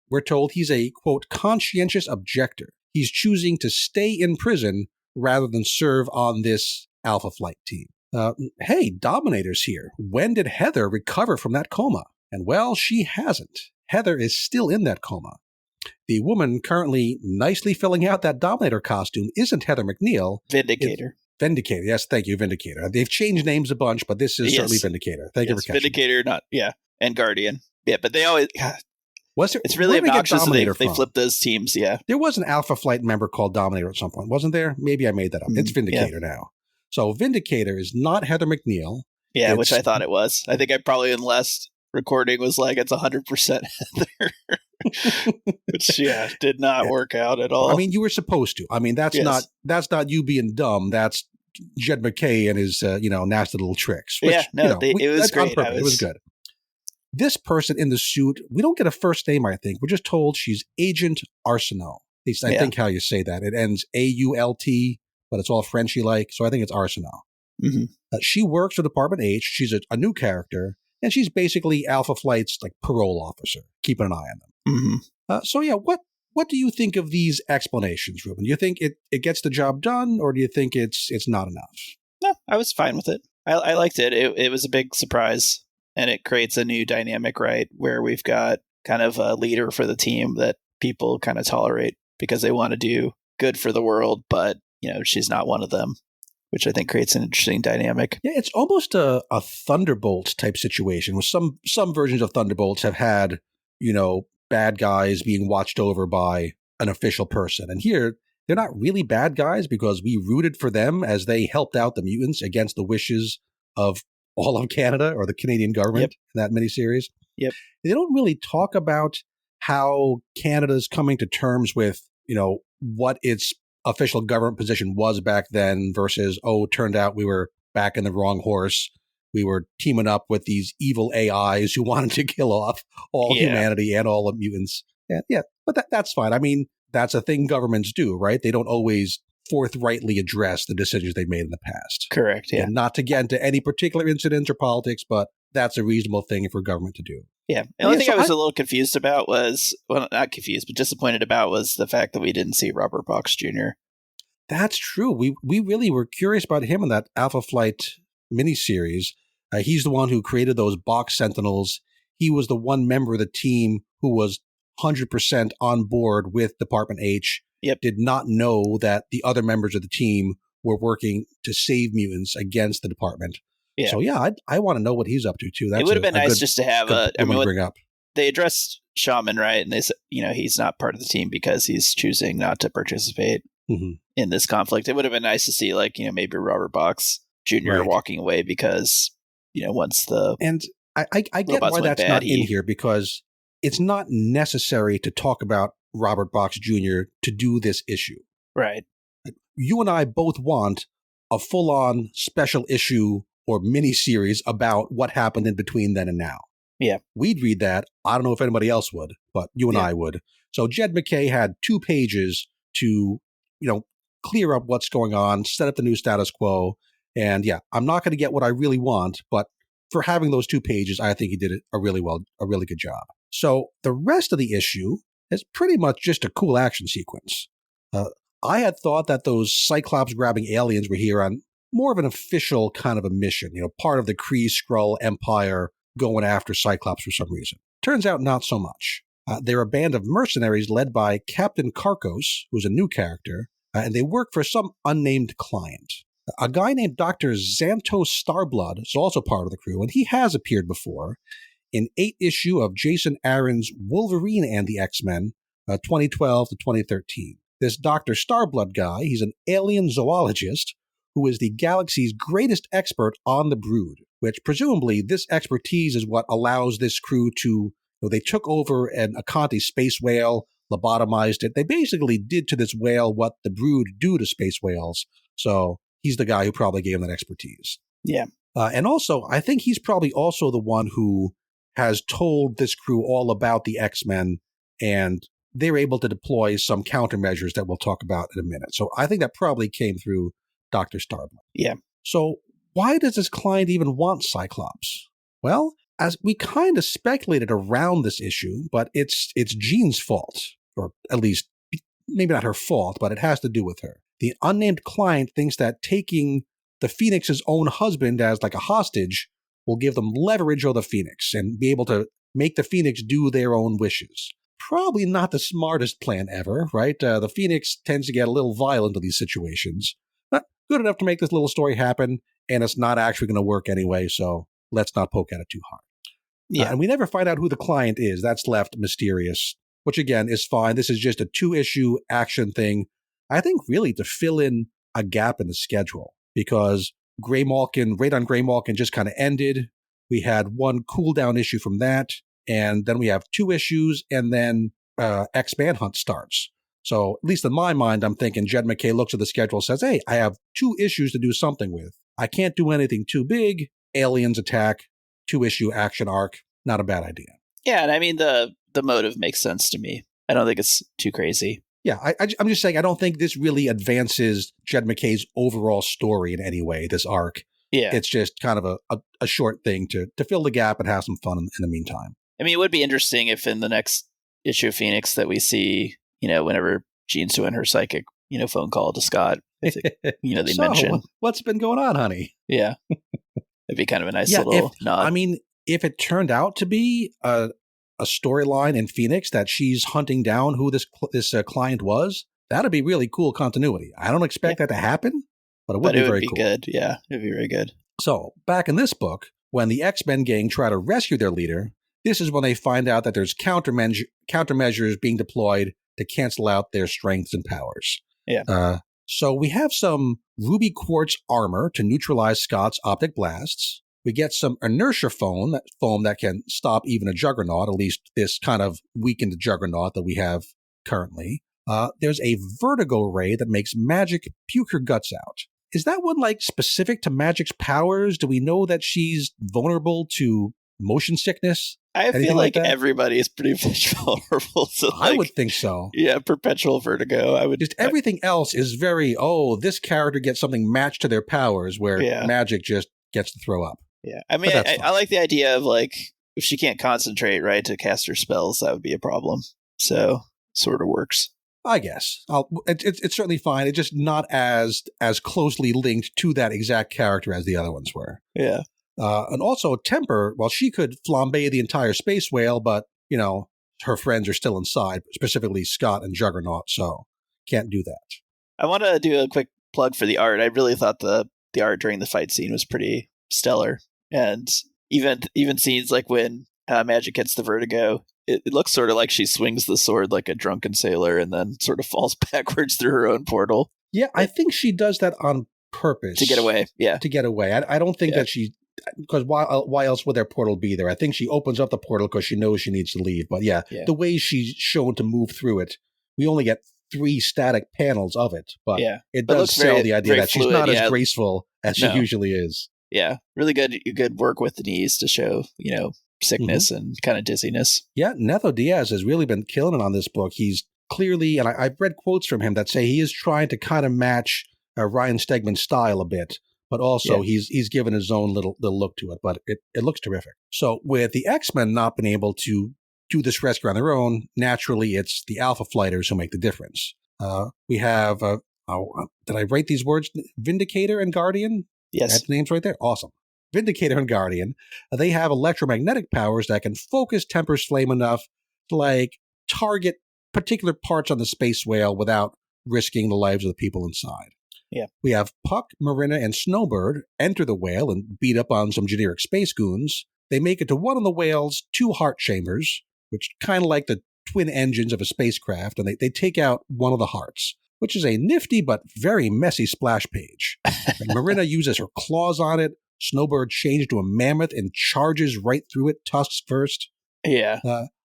B: We're told he's a, quote, conscientious objector. He's choosing to stay in prison rather than serve on this Alpha Flight team. Dominator's here. When did Heather recover from that coma? And well, she hasn't. Heather is still in that coma. The woman currently nicely filling out that Dominator costume isn't Heather McNeil.
C: Vindicator.
B: Vindicator. Yes, thank you, Vindicator. They've changed names a bunch, but this is certainly Vindicator. Thank you for catching
C: Vindicator, and Guardian. Yeah, but they always...
B: Was there,
C: it's really obnoxious that they flip those teams, yeah.
B: There was an Alpha Flight member called Dominator at some point, wasn't there? Maybe I made that up. It's Vindicator now. So Vindicator is not Heather McNeil.
C: Yeah, which I thought it was. I think I probably in last recording was like, it's 100% Heather. Which, did not work out at all.
B: I mean, you were supposed to. I mean, that's not you being dumb. That's Jed MacKay and his, nasty little tricks. Which,
C: it was great.
B: It was good. This person in the suit, we don't get a first name, I think. We're just told she's Agent Arsenault. At least I think how you say that. It ends AULT, but it's all Frenchy-like, so I think it's Arsenault.
C: Mm-hmm.
B: She works for Department H. She's a new character, and she's basically Alpha Flight's parole officer, keeping an eye on them.
C: Mm-hmm.
B: What do you think of these explanations, Ruben? Do you think it gets the job done, or do you think it's not enough?
C: No, I was fine with it. I liked it. It was a big surprise. And it creates a new dynamic, right, where we've got kind of a leader for the team that people kind of tolerate because they want to do good for the world, but, she's not one of them, which I think creates an interesting dynamic.
B: Yeah, it's almost a Thunderbolt type situation where some versions of Thunderbolts have had, bad guys being watched over by an official person. And here, they're not really bad guys because we rooted for them as they helped out the mutants against the wishes of all of Canada or the Canadian government in that miniseries.
C: Yep.
B: They don't really talk about how Canada's coming to terms with, what its official government position was back then versus, turned out we were back in the wrong horse. we were teaming up with these evil AIs who wanted to kill off all humanity and all the mutants. Yeah, but that's fine. I mean, that's a thing governments do, right? They don't always forthrightly address the decisions they've made in the past.
C: Correct, yeah.
B: And not to get into any particular incidents or politics, but that's a reasonable thing for government to do.
C: Yeah. The only thing I was a little confused about was, well, not confused, but disappointed about was the fact that we didn't see Robert Box Jr.
B: That's true. We really were curious about him in that Alpha Flight miniseries. He's the one who created those box Sentinels. He was the one member of the team who was 100% on board with Department H.
C: Yep.
B: Did not know that the other members of the team were working to save mutants against the department. Yeah. So I want to know what he's up to too. That's
C: it would have been nice just to have
B: bring up.
C: They addressed Shaman, right? And they said, he's not part of the team because he's choosing not to participate in this conflict. It would have been nice to see, maybe Robert Box Jr. walking away because, once the
B: I get why that's not in here, because it's not necessary to talk about Robert Box Jr. to do this issue.
C: Right.
B: You and I both want a full-on special issue or mini-series about what happened in between then and now.
C: Yeah.
B: We'd read that. I don't know if anybody else would, but you and I would. So Jed MacKay had 2 pages to, clear up what's going on, set up the new status quo. And I'm not going to get what I really want, but for having those 2 pages, I think he did a really good job. So the rest of the issue is pretty much just a cool action sequence. I had thought that those Cyclops-grabbing aliens were here on more of an official kind of a mission, part of the Kree-Skrull Empire going after Cyclops for some reason. Turns out not so much. They're a band of mercenaries led by Captain Karkos, who's a new character, and they work for some unnamed client. A guy named Dr. Xantos Starblood is also part of the crew, and he has appeared before in 8 issue of Jason Aaron's Wolverine and the X-Men, 2012 to 2013. This Dr. Starblood guy, he's an alien zoologist who is the galaxy's greatest expert on the Brood, which presumably this expertise is what allows this crew to, they took over an Akanti space whale, lobotomized it. They basically did to this whale what the Brood do to space whales. So he's the guy who probably gave them that expertise.
C: Yeah.
B: And also, I think he's probably also the one who has told this crew all about the X-Men, and they're able to deploy some countermeasures that we'll talk about in a minute. So I think that probably came through Dr. Starblood.
C: Yeah.
B: So why does this client even want Cyclops? Well, as we kind of speculated around this issue, but it's Jean's fault, or at least maybe not her fault, but it has to do with her. The unnamed client thinks that taking the Phoenix's own husband as like a hostage will give them leverage over the Phoenix and be able to make the Phoenix do their own wishes. Probably not the smartest plan ever, right? The Phoenix tends to get a little violent in these situations. Not good enough to make this little story happen, and it's not actually going to work anyway, so let's not poke at it too hard. Yeah. And we never find out who the client is. That's left mysterious, which again is fine. This is just a 2-issue action thing, I think really to fill in a gap in the schedule, because Raid on Grey Malkin just kind of ended. We had 1 cooldown issue from that, and then we have 2 issues, and then X-Manhunt starts. So at least in my mind, I'm thinking Jed MacKay looks at the schedule and says, hey, I have 2 issues to do something with. I can't do anything too big. Aliens attack, 2-issue action arc. Not a bad idea.
C: Yeah, and I mean, the motive makes sense to me. I don't think it's too crazy.
B: Yeah, I'm just saying I don't think this really advances Jed MacKay's overall story in any way, this arc.
C: Yeah.
B: It's just kind of a short thing to fill the gap and have some fun in the meantime.
C: I mean, it would be interesting if in the next issue of Phoenix that we see, whenever Jean's doing her psychic, phone call to Scott, they
B: so,
C: mention.
B: What's been going on, honey?
C: Yeah. It'd be kind of a nice little nod.
B: I mean, if it turned out to be a storyline in Phoenix that she's hunting down who this client was, that'd be really cool continuity. I don't expect that to happen, but it would be very cool.
C: Good. Yeah, it'd be very good.
B: So back in this book, when the X-Men gang try to rescue their leader, this is when they find out that there's countermeasures being deployed to cancel out their strengths and powers.
C: Yeah.
B: So we have some ruby quartz armor to neutralize Scott's optic blasts. We get some inertia foam that can stop even a Juggernaut, at least this kind of weakened Juggernaut that we have currently. There's a vertigo ray that makes magic puke her guts out. is that one like specific to Magic's powers? Do we know that she's vulnerable to motion sickness?
C: I feel like everybody is pretty much vulnerable to
B: I would think so.
C: Yeah, perpetual vertigo.
B: Everything else is very, this character gets something matched to their powers, where Magic just gets to throw up.
C: Yeah. I mean, I like the idea of like, if she can't concentrate, right, to cast her spells, that would be a problem. So, sort of works.
B: I guess. It's certainly fine. It's just not as closely linked to that exact character as the other ones were.
C: Yeah.
B: And also Temper, well, she could flambe the entire space whale, but, her friends are still inside, specifically Scott and Juggernaut, so can't do that.
C: I want to do a quick plug for the art. I really thought the art during the fight scene was pretty stellar. And even scenes like when Magic gets the vertigo, it looks sort of like she swings the sword like a drunken sailor and then sort of falls backwards through her own portal.
B: Yeah, I think she does that on purpose.
C: To get away, yeah.
B: To get away. I don't think that she... Because why else would their portal be there? I think she opens up the portal because she knows she needs to leave. But the way she's shown to move through it, we only get 3 static panels of it. But it does sell the idea that she's not as graceful as she usually is.
C: Yeah, really good work with the knees to show, sickness and kind of dizziness.
B: Yeah, Netho Diaz has really been killing it on this book. He's clearly, and I've read quotes from him that say he is trying to kind of match Ryan Stegman's style a bit. But also he's given his own little look to it, but it looks terrific. So with the X-Men not being able to do this rescue on their own, naturally it's the Alpha Flighters who make the difference. We have, did I write these words? Vindicator and Guardian?
C: Yes.
B: That's the names right there? Awesome. Vindicator and Guardian. They have electromagnetic powers that can focus Temper's flame enough to like target particular parts on the space whale without risking the lives of the people inside.
C: Yeah.
B: We have Puck, Marina, and Snowbird enter the whale and beat up on some generic space goons. They make it to one of the whale's 2 heart chambers, which kind of like the twin engines of a spacecraft, and they take out one of the hearts, which is a nifty but very messy splash page. Marina uses her claws on it. Snowbird changes to a mammoth and charges right through it, tusks first.
C: Yeah.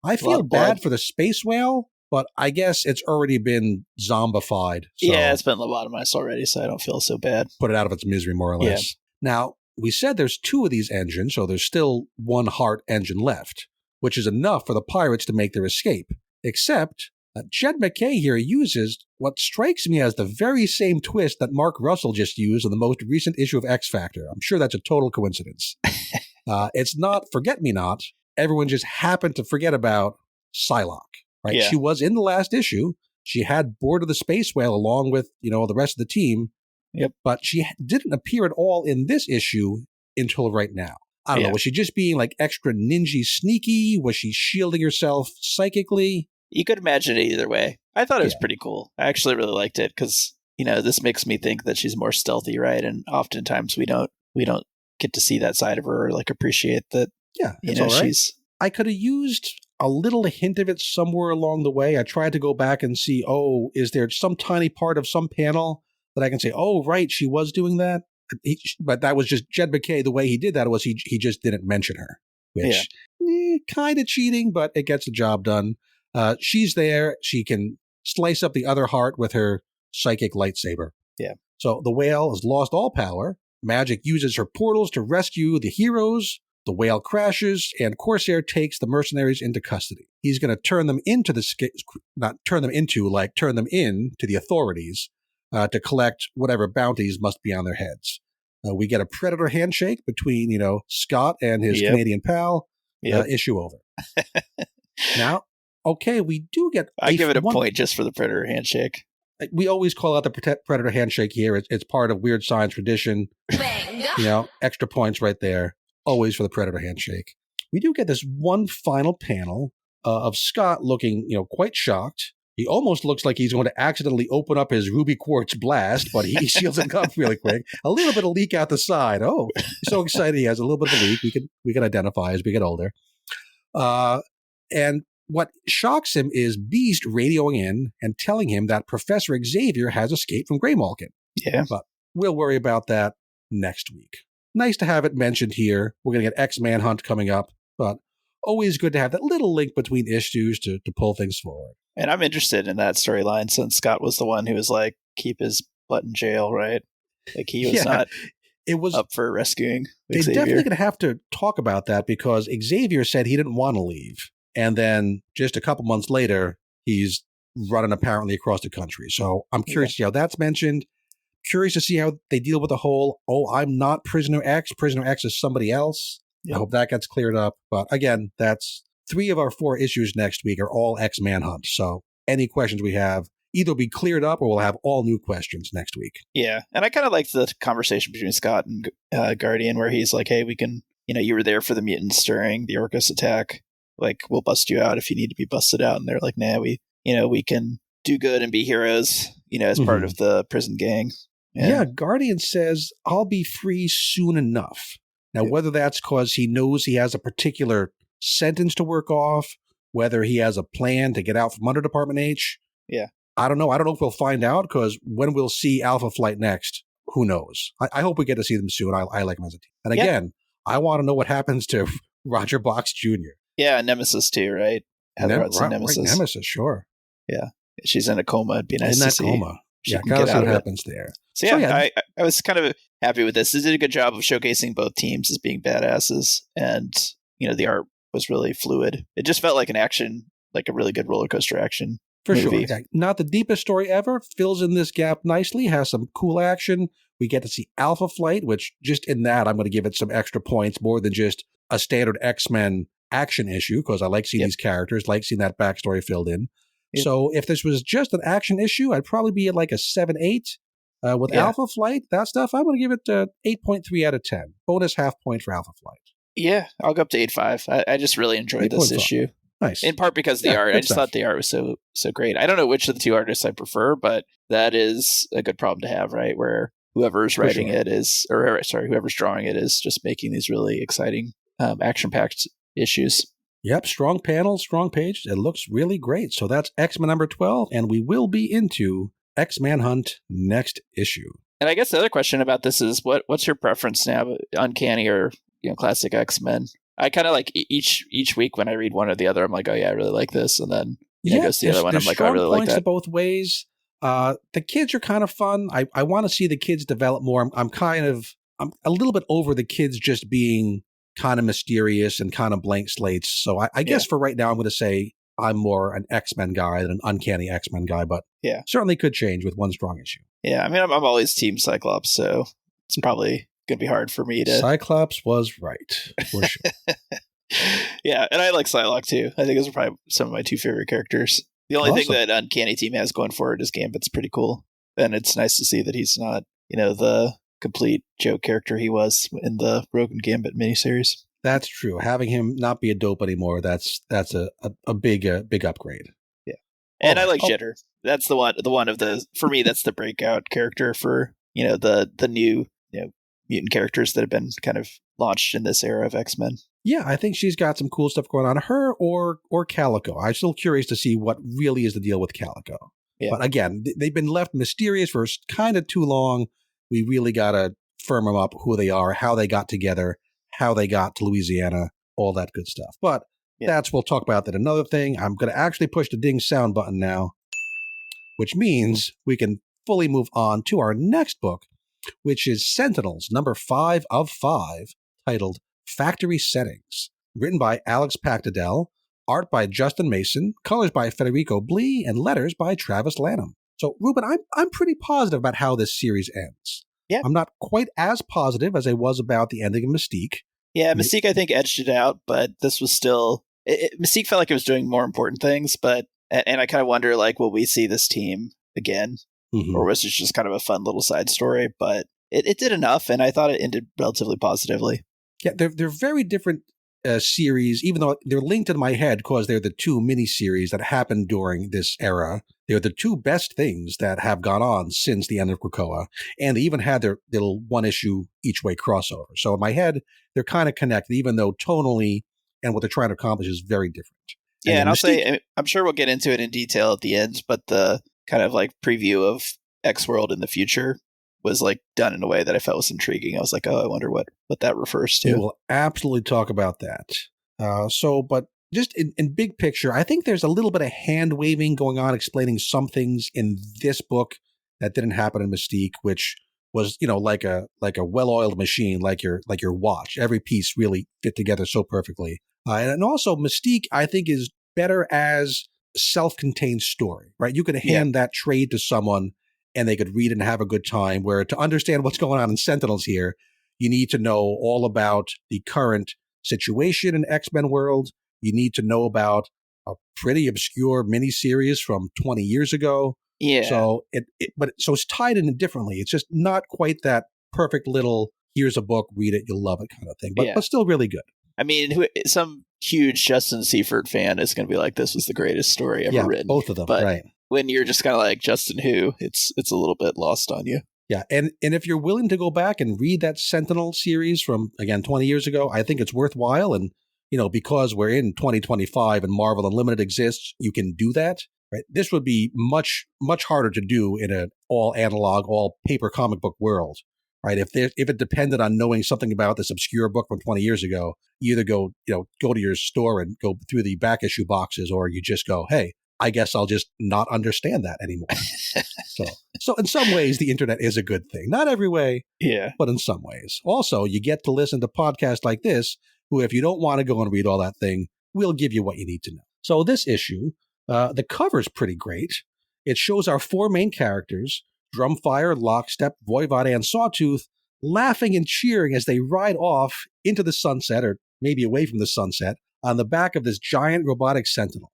B: I feel bad for the space whale, but I guess it's already been zombified. So
C: yeah, it's been lobotomized already, so I don't feel so bad.
B: Put it out of its misery, more or less. Yeah. Now, we said there's 2 of these engines, so there's still 1 heart engine left, which is enough for the pirates to make their escape. Except Jed MacKay here uses what strikes me as the very same twist that Mark Russell just used in the most recent issue of X Factor. I'm sure that's a total coincidence. It's not Forget-Me-Not. Everyone just happened to forget about Psylocke. Right? Yeah. She was in the last issue. She had boarded the space whale along with, the rest of the team.
C: Yep.
B: But she didn't appear at all in this issue until right now. I don't know. Was she just being like extra ninja sneaky? Was she shielding herself psychically?
C: You could imagine it either way. I thought it was pretty cool. I actually really liked it because, this makes me think that she's more stealthy, right? And oftentimes we don't get to see that side of her or like appreciate that.
B: Yeah, it's all right. I could have used a little hint of it somewhere along the way. I tried to go back and see, is there some tiny part of some panel that I can say, right, she was doing that? But that was just Jed MacKay. The way he did that was he just didn't mention her, which kind of cheating, but it gets the job done. She's there. She can slice up the other heart with her psychic lightsaber.
C: Yeah.
B: So the whale has lost all power. Magic uses her portals to rescue the heroes. The whale crashes, and Corsair takes the mercenaries into custody. He's going to turn them into turn them into the authorities to collect whatever bounties must be on their heads. We get a Predator handshake between, Scott and his Canadian pal. Issue over. Now, okay, we do get...
C: I give it a point just for the Predator handshake.
B: We always call out the Predator handshake here. It's part of Weird Science tradition. Extra points right there. Always for the Predator handshake. We do get this one final panel of Scott looking, quite shocked. He almost looks like he's going to accidentally open up his ruby quartz blast, but he shields it up really quick. A little bit of leak out the side. Oh, he's so excited he has a little bit of a leak. We can identify as we get older. And what shocks him is Beast radioing in and telling him that Professor Xavier has escaped from Greymalkin.
C: Yeah.
B: But we'll worry about that next week. Nice to have it mentioned here. We're going to get X-Manhunt coming up, but always good to have that little link between issues to pull things forward.
C: And I'm interested in that storyline since Scott was the one who was like, keep his butt in jail, right? Like he was not
B: it was
C: up for rescuing
B: They're
C: Xavier.
B: definitely going to have to talk about that because Xavier said he didn't want to leave. And then just a couple months later, he's running apparently across the country. So I'm curious to see how that's mentioned. Curious to see how they deal with the whole, I'm not Prisoner X. Prisoner X is somebody else. Yep. I hope that gets cleared up. But again, that's 3 of our 4 issues next week are all X Manhunt. So any questions we have either will be cleared up or we'll have all new questions next week.
C: Yeah. And I kind of liked the conversation between Scott and Guardian where he's like, hey, we can, you were there for the mutants during the Orcus attack. Like, we'll bust you out if you need to be busted out. And they're like, nah, we can do good and be heroes, as part of the prison gang.
B: Yeah, Guardian says, I'll be free soon enough. Now, whether that's because he knows he has a particular sentence to work off, whether he has a plan to get out from under Department H.
C: Yeah.
B: I don't know. I don't know if we'll find out because when we'll see Alpha Flight next, who knows? I hope we get to see them soon. I like them as a team. And again, I want to know what happens to Roger Box Jr.
C: Yeah, Nemesis too, right? Heather Hudson, Nemesis.
B: Right, Nemesis, sure.
C: Yeah. She's in a coma. It'd be nice to see.
B: In that coma. Yeah, gotta see what happens there.
C: So I was kind of happy with this. They did a good job of showcasing both teams as being badasses, and the art was really fluid. It just felt like an action, like a really good roller coaster action.
B: For
C: movie.
B: Sure. Not the deepest story ever. Fills in this gap nicely. Has some cool action. We get to see Alpha Flight, which just in that I'm going to give it some extra points more than just a standard X-Men action issue because I like seeing these characters, like seeing that backstory filled in. Yep. So if this was just an action issue, I'd probably be at like a 7-8. With Alpha Flight, that stuff, I'm going to give it 8.3 out of 10. Bonus half point for Alpha Flight.
C: Yeah, I'll go up to 8.5. I just really enjoyed this issue.
B: Nice.
C: In part because the art. I just thought the art was so great. I don't know which of the 2 artists I prefer, but that is a good problem to have, right? Where whoever's writing it is, or sorry, whoever's drawing it is just making these really exciting, action-packed issues.
B: Yep, strong panels, strong page. It looks really great. So that's X-Men number 12, and we will be into X-Manhunt next issue.
C: And I guess the other question about this is, what's your preference now, Uncanny or classic X-Men? I kind of like each week when I read one or the other, I'm like, oh yeah, I really like this, and then I go see the other one, I'm like, oh, I really like that.
B: Both ways. The kids are kind of fun. I want to see the kids develop more. I'm a little bit over the kids just being kind of mysterious and kind of blank slates. So I guess for right now, I'm going to say I'm more an X-Men guy than an Uncanny X-Men guy, but certainly could change with one strong issue.
C: Yeah, I mean, I'm always Team Cyclops, so it's probably going to be hard for me to...
B: Cyclops was right, for sure.
C: Yeah, and I like Psylocke too. I think those are probably some of my 2 favorite characters. The only thing that Uncanny Team has going for it is Gambit's pretty cool. And it's nice to see that he's not, the complete joke character he was in the Rogue and Gambit miniseries.
B: That's true. Having him not be a dope anymore, that's a big upgrade.
C: Yeah. And I like Jitter. That's the one of the, for me, that's the breakout character for, the new, mutant characters that have been kind of launched in this era of X-Men.
B: Yeah, I think she's got some cool stuff going on. Her or Calico. I'm still curious to see what really is the deal with Calico. Yeah. But again, they've been left mysterious for kind of too long. We really got to firm them up, who they are, how they got together, how they got to Louisiana, all that good stuff. But we'll talk about that another thing. I'm going to actually push the ding sound button now, which means we can fully move on to our next book, which is Sentinels, number 5 of 5, titled Factory Settings, written by Alex Pactadell, art by Justin Mason, colors by Federico Blee, and letters by Travis Lanham. So, Ruben, I'm pretty positive about how this series ends.
C: Yeah.
B: I'm not quite as positive as I was about the ending of Mystique.
C: Yeah, Mystique, I think, edged it out, but this was still... Mystique felt like it was doing more important things, but... And I kind of wonder, will we see this team again? Mm-hmm. Or was it just kind of a fun little side story? But it did enough, and I thought it ended relatively positively.
B: Yeah, they're very different series, even though they're linked in my head because they're the 2 miniseries that happened during this era. They're the 2 best things that have gone on since the end of Krakoa, and they even had their little 1-issue each-way crossover. So in my head, they're kind of connected, even though tonally and what they're trying to accomplish is very different.
C: Yeah, and I'll say, I'm sure we'll get into it in detail at the end, but the kind of preview of X-World in the future was done in a way that I felt was intriguing. I was like, oh, I wonder what that refers to.
B: We'll absolutely talk about that. But just in big picture, I think there's a little bit of hand waving going on, explaining some things in this book that didn't happen in Mystique, which was, like a well-oiled machine, like your watch. Every piece really fit together so perfectly. And also Mystique, I think, is better as a self-contained story, right? You could hand that trade to someone and they could read it and have a good time, where to understand what's going on in Sentinels here, you need to know all about the current situation in X-Men world. You need to know about a pretty obscure miniseries from 20 years ago.
C: Yeah.
B: So so it's tied in differently. It's just not quite that perfect little, here's a book, read it, you'll love it kind of thing, but still really good.
C: I mean, some huge Justin Seifert fan is going to be like, this was the greatest story ever written.
B: Both of them,
C: but
B: right.
C: When you're just kind of like, Justin who, it's a little bit lost on you.
B: Yeah, and if you're willing to go back and read that Sentinel series from, again, 20 years ago, I think it's worthwhile. And, because we're in 2025 and Marvel Unlimited exists, you can do that. Right? This would be much, much harder to do in an all analog, all paper comic book world. Right? If it depended on knowing something about this obscure book from 20 years ago, you either go to your store and go through the back issue boxes, or you just go, hey, I guess I'll just not understand that anymore. So in some ways, the internet is a good thing. Not every way, but in some ways. Also, you get to listen to podcasts like this, who, if you don't want to go and read all that thing, we'll give you what you need to know. So this issue, the cover's pretty great. It shows our 4 main characters, Drumfire, Lockstep, Voivod, and Sawtooth, laughing and cheering as they ride off into the sunset, or maybe away from the sunset, on the back of this giant robotic Sentinel.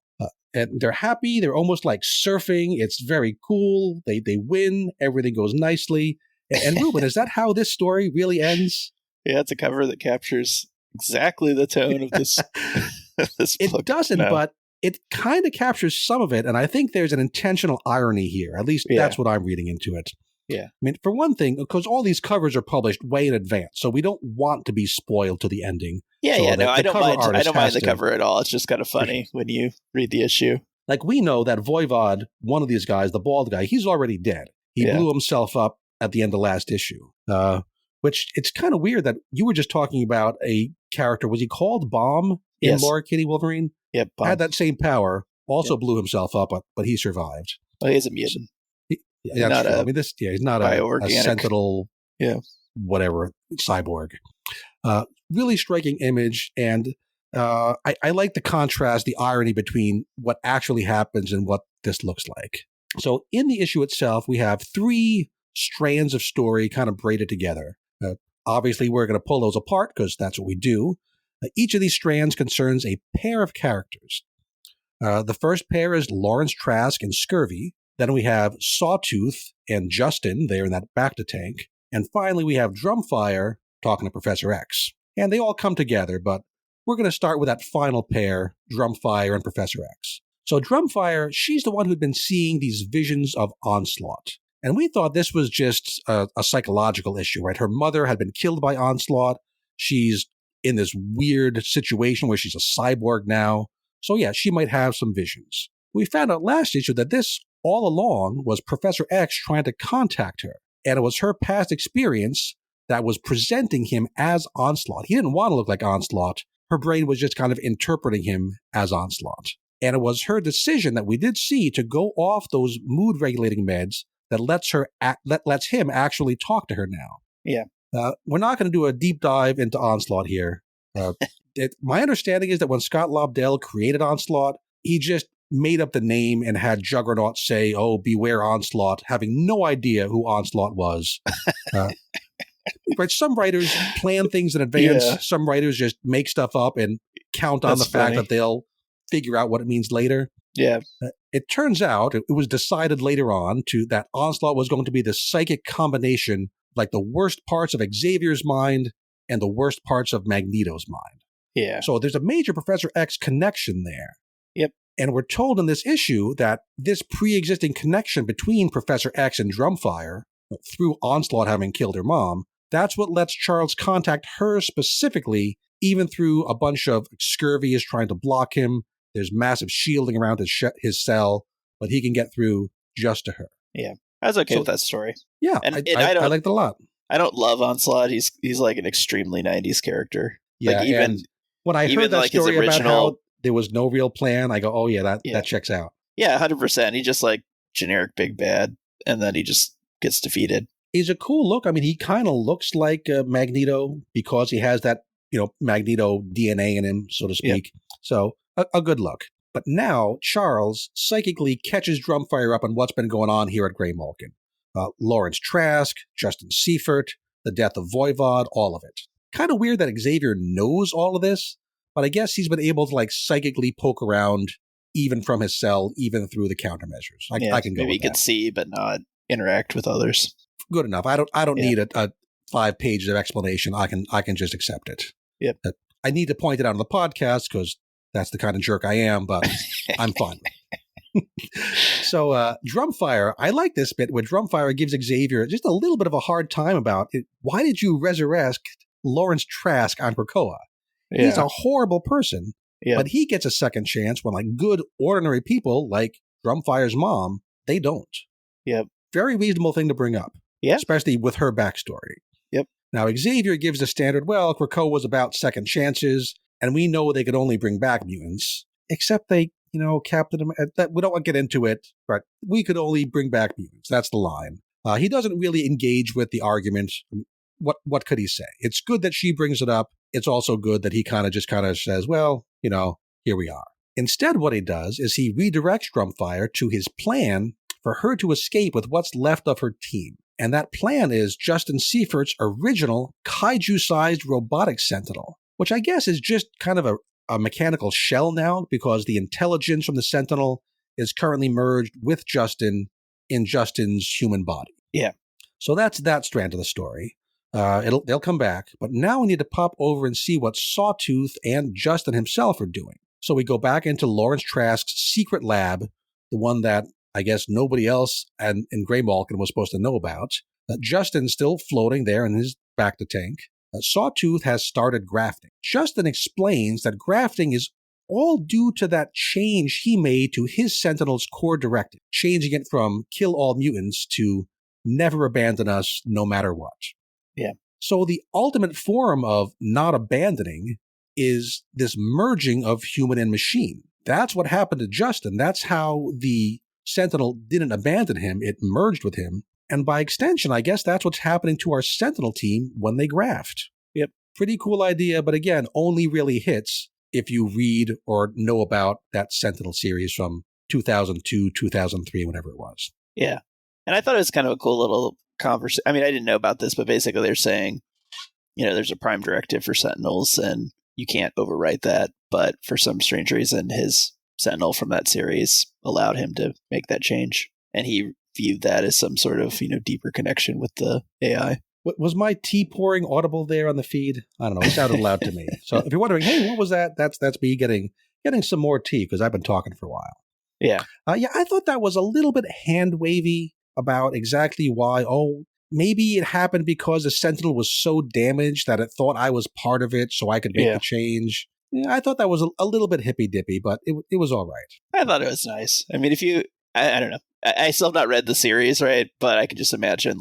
B: And they're happy. They're almost like surfing. It's very cool. They win. Everything goes nicely. And Ruben, is that how this story really ends?
C: Yeah, it's a cover that captures exactly the tone of this, this book.
B: It doesn't, but it kind of captures some of it. And I think there's an intentional irony here. At least that's what I'm reading into it.
C: Yeah.
B: I mean, for one thing, because all these covers are published way in advance, so we don't want to be spoiled to the ending.
C: Yeah,
B: so
C: I don't mind the cover at all. It's just kind of funny when you read the issue.
B: Like, we know that Voivod, one of these guys, the bald guy, he's already dead. He blew himself up at the end of last issue, which it's kind of weird that you were just talking about a character. Was he called Bomb in Laura Kinney Wolverine?
C: Yep. Bomb.
B: Had that same power, also blew himself up, but he survived.
C: Well, he's a mutant.
B: Yeah, that's true. I mean, he's not a Sentinel, whatever, cyborg. Really striking image, and I like the contrast, the irony between what actually happens and what this looks like. So in the issue itself, we have 3 strands of story kind of braided together. Obviously, we're going to pull those apart because that's what we do. Each of these strands concerns a pair of characters. The first pair is Lawrence Trask and Scurvy. Then we have Sawtooth and Justin there in that Bacta tank. And finally, we have Drumfire talking to Professor X. And they all come together, but we're going to start with that final pair, Drumfire and Professor X. So Drumfire, she's the one who'd been seeing these visions of Onslaught. And we thought this was just a psychological issue, right? Her mother had been killed by Onslaught. She's in this weird situation where she's a cyborg now. So yeah, she might have some visions. We found out last issue that this all along was Professor X trying to contact her. And it was her past experience that was presenting him as Onslaught. He didn't want to look like Onslaught. Her brain was just kind of interpreting him as Onslaught. And it was her decision that we did see to go off those mood-regulating meds that lets him actually talk to her now.
C: Yeah.
B: We're not going to do a deep dive into Onslaught here. My understanding is that when Scott Lobdell created Onslaught, he just made up the name and had Juggernaut say, "Oh, beware Onslaught," having no idea who Onslaught was. Right? Some writers plan things in advance. Yeah. Some writers just make stuff up and count on the fact that they'll figure out what it means later.
C: Yeah.
B: It turns out it was decided later on that Onslaught was going to be the psychic combination, like the worst parts of Xavier's mind and the worst parts of Magneto's mind.
C: Yeah.
B: So there's a major Professor X connection there.
C: Yep.
B: And we're told in this issue that this pre-existing connection between Professor X and Drumfire, through Onslaught having killed her mom, that's what lets Charles contact her specifically, even through a bunch of Scurvy is trying to block him. There's massive shielding around his cell, but he can get through just to her.
C: Yeah. I was okay with that story.
B: Yeah, I liked it a lot.
C: I don't love Onslaught. He's like an extremely 90s character.
B: Yeah,
C: like even
B: when I heard that story about how there was no real plan, I go, oh yeah, that checks out.
C: Yeah, 100%. He's just like generic big bad, and then he just gets defeated.
B: is a cool look. I mean, he kind of looks like Magneto because he has that, Magneto DNA in him, so to speak. Yep. So a good look. But now Charles psychically catches Drumfire up on what's been going on here at Grey Malkin. Lawrence Trask, Justin Seifert, the death of Voivod, all of it. Kind of weird that Xavier knows all of this, but I guess he's been able to psychically poke around even from his cell, even through the countermeasures. I can go
C: maybe
B: with
C: he could see but not interact with others.
B: Good enough. I don't need a 5 pages of explanation. I can just accept it.
C: Yep.
B: I need to point it out on the podcast because that's the kind of jerk I am, but I'm fine. So Drumfire, I like this bit where Drumfire gives Xavier just a little bit of a hard time about it. Why did you resurrect Lawrence Trask on Krakoa? Yeah. He's a horrible person, but he gets a second chance when good, ordinary people like Drumfire's mom, they don't.
C: Yep.
B: Very reasonable thing to bring up, especially with her backstory.
C: Yep.
B: Now, Xavier gives the standard, Krakoa was about second chances, and we know they could only bring back mutants, except they, Captain America, we don't want to get into it, but we could only bring back mutants. That's the line. He doesn't really engage with the argument. What could he say? It's good that she brings it up. It's also good that he kind of says, here we are. Instead, what he does is he redirects Drumfire to his plan for her to escape with what's left of her team. And that plan is Justin Seifert's original kaiju-sized robotic Sentinel, which I guess is just kind of a mechanical shell now because the intelligence from the Sentinel is currently merged with Justin in Justin's human body.
C: Yeah.
B: So that's that strand of the story. They'll come back, but now we need to pop over and see what Sawtooth and Justin himself are doing. So we go back into Lawrence Trask's secret lab, the one that I guess nobody else in Grey Malkin was supposed to know about. Justin's still floating there in his bacta tank. Sawtooth has started grafting. Justin explains that grafting is all due to that change he made to his Sentinel's core directive, changing it from kill all mutants to never abandon us no matter what.
C: Yeah.
B: So the ultimate form of not abandoning is this merging of human and machine. That's what happened to Justin. That's how the Sentinel didn't abandon him. It merged with him. And by extension, I guess that's what's happening to our Sentinel team when they graft.
C: Yep.
B: Pretty cool idea, but again, only really hits if you read or know about that Sentinel series from 2002, 2003, whenever it was.
C: Yeah. And I thought it was kind of a cool little conversation. I mean, I didn't know about this, but basically they're saying, there's a prime directive for Sentinels and you can't overwrite that. But for some strange reason, his Sentinel from that series allowed him to make that change. And he viewed that as some sort of, deeper connection with the AI.
B: Was my tea pouring audible there on the feed? I don't know. It sounded loud to me. So if you're wondering, hey, what was that? That's me getting some more tea because I've been talking for a while.
C: Yeah.
B: I thought that was a little bit hand-wavy about exactly why. Oh, maybe it happened because the Sentinel was so damaged that it thought I was part of it so I could make the change. Yeah, I thought that was a little bit hippy-dippy, but it was all right.
C: I thought it was nice. I mean, I don't know. I still have not read the series, right? But I could just imagine,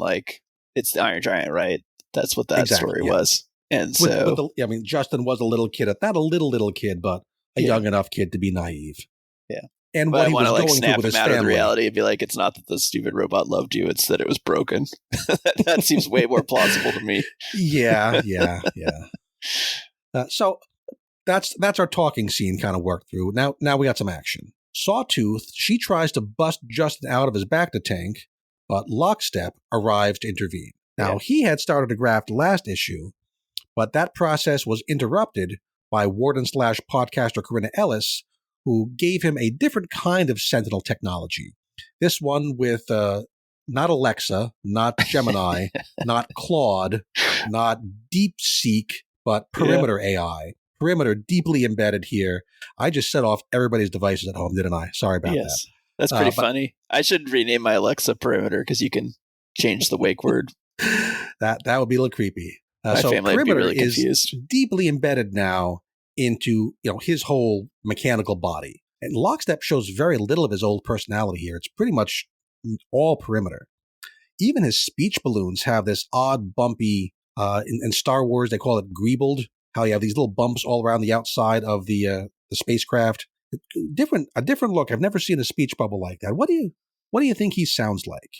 C: it's the Iron Giant, right? That's what that story was. And so...
B: Justin was a little kid. Not a little kid, but a young enough kid to be naive.
C: Yeah.
B: And what he was going
C: snap
B: through with his
C: him out
B: family.
C: Of reality and be like, it's not that the stupid robot loved you, it's that it was broken. That seems way more plausible to me.
B: Yeah. So that's our talking scene kind of worked through. Now we got some action. Sawtooth, she tries to bust Justin out of his bacta tank, but Lockstep arrives to intervene. Now, he had started to graft last issue, but that process was interrupted by Warden/podcaster Corinna Ellis, who gave him a different kind of Sentinel technology. This one with not Alexa, not Gemini, not Claude, not DeepSeek, but Perimeter AI. Perimeter deeply embedded here. I just set off everybody's devices at home, didn't I? Sorry about that.
C: That's pretty funny. I should rename my Alexa Perimeter because you can change the wake word.
B: That would be a little creepy.
C: My family would be really confused.
B: Is deeply embedded now into his whole mechanical body. And Lockstep shows very little of his old personality here. It's pretty much all Perimeter. Even his speech balloons have this odd, bumpy, in Star Wars, they call it greebled, how you have these little bumps all around the outside of the spacecraft. A different look. I've never seen a speech bubble like that. What do you think he sounds like?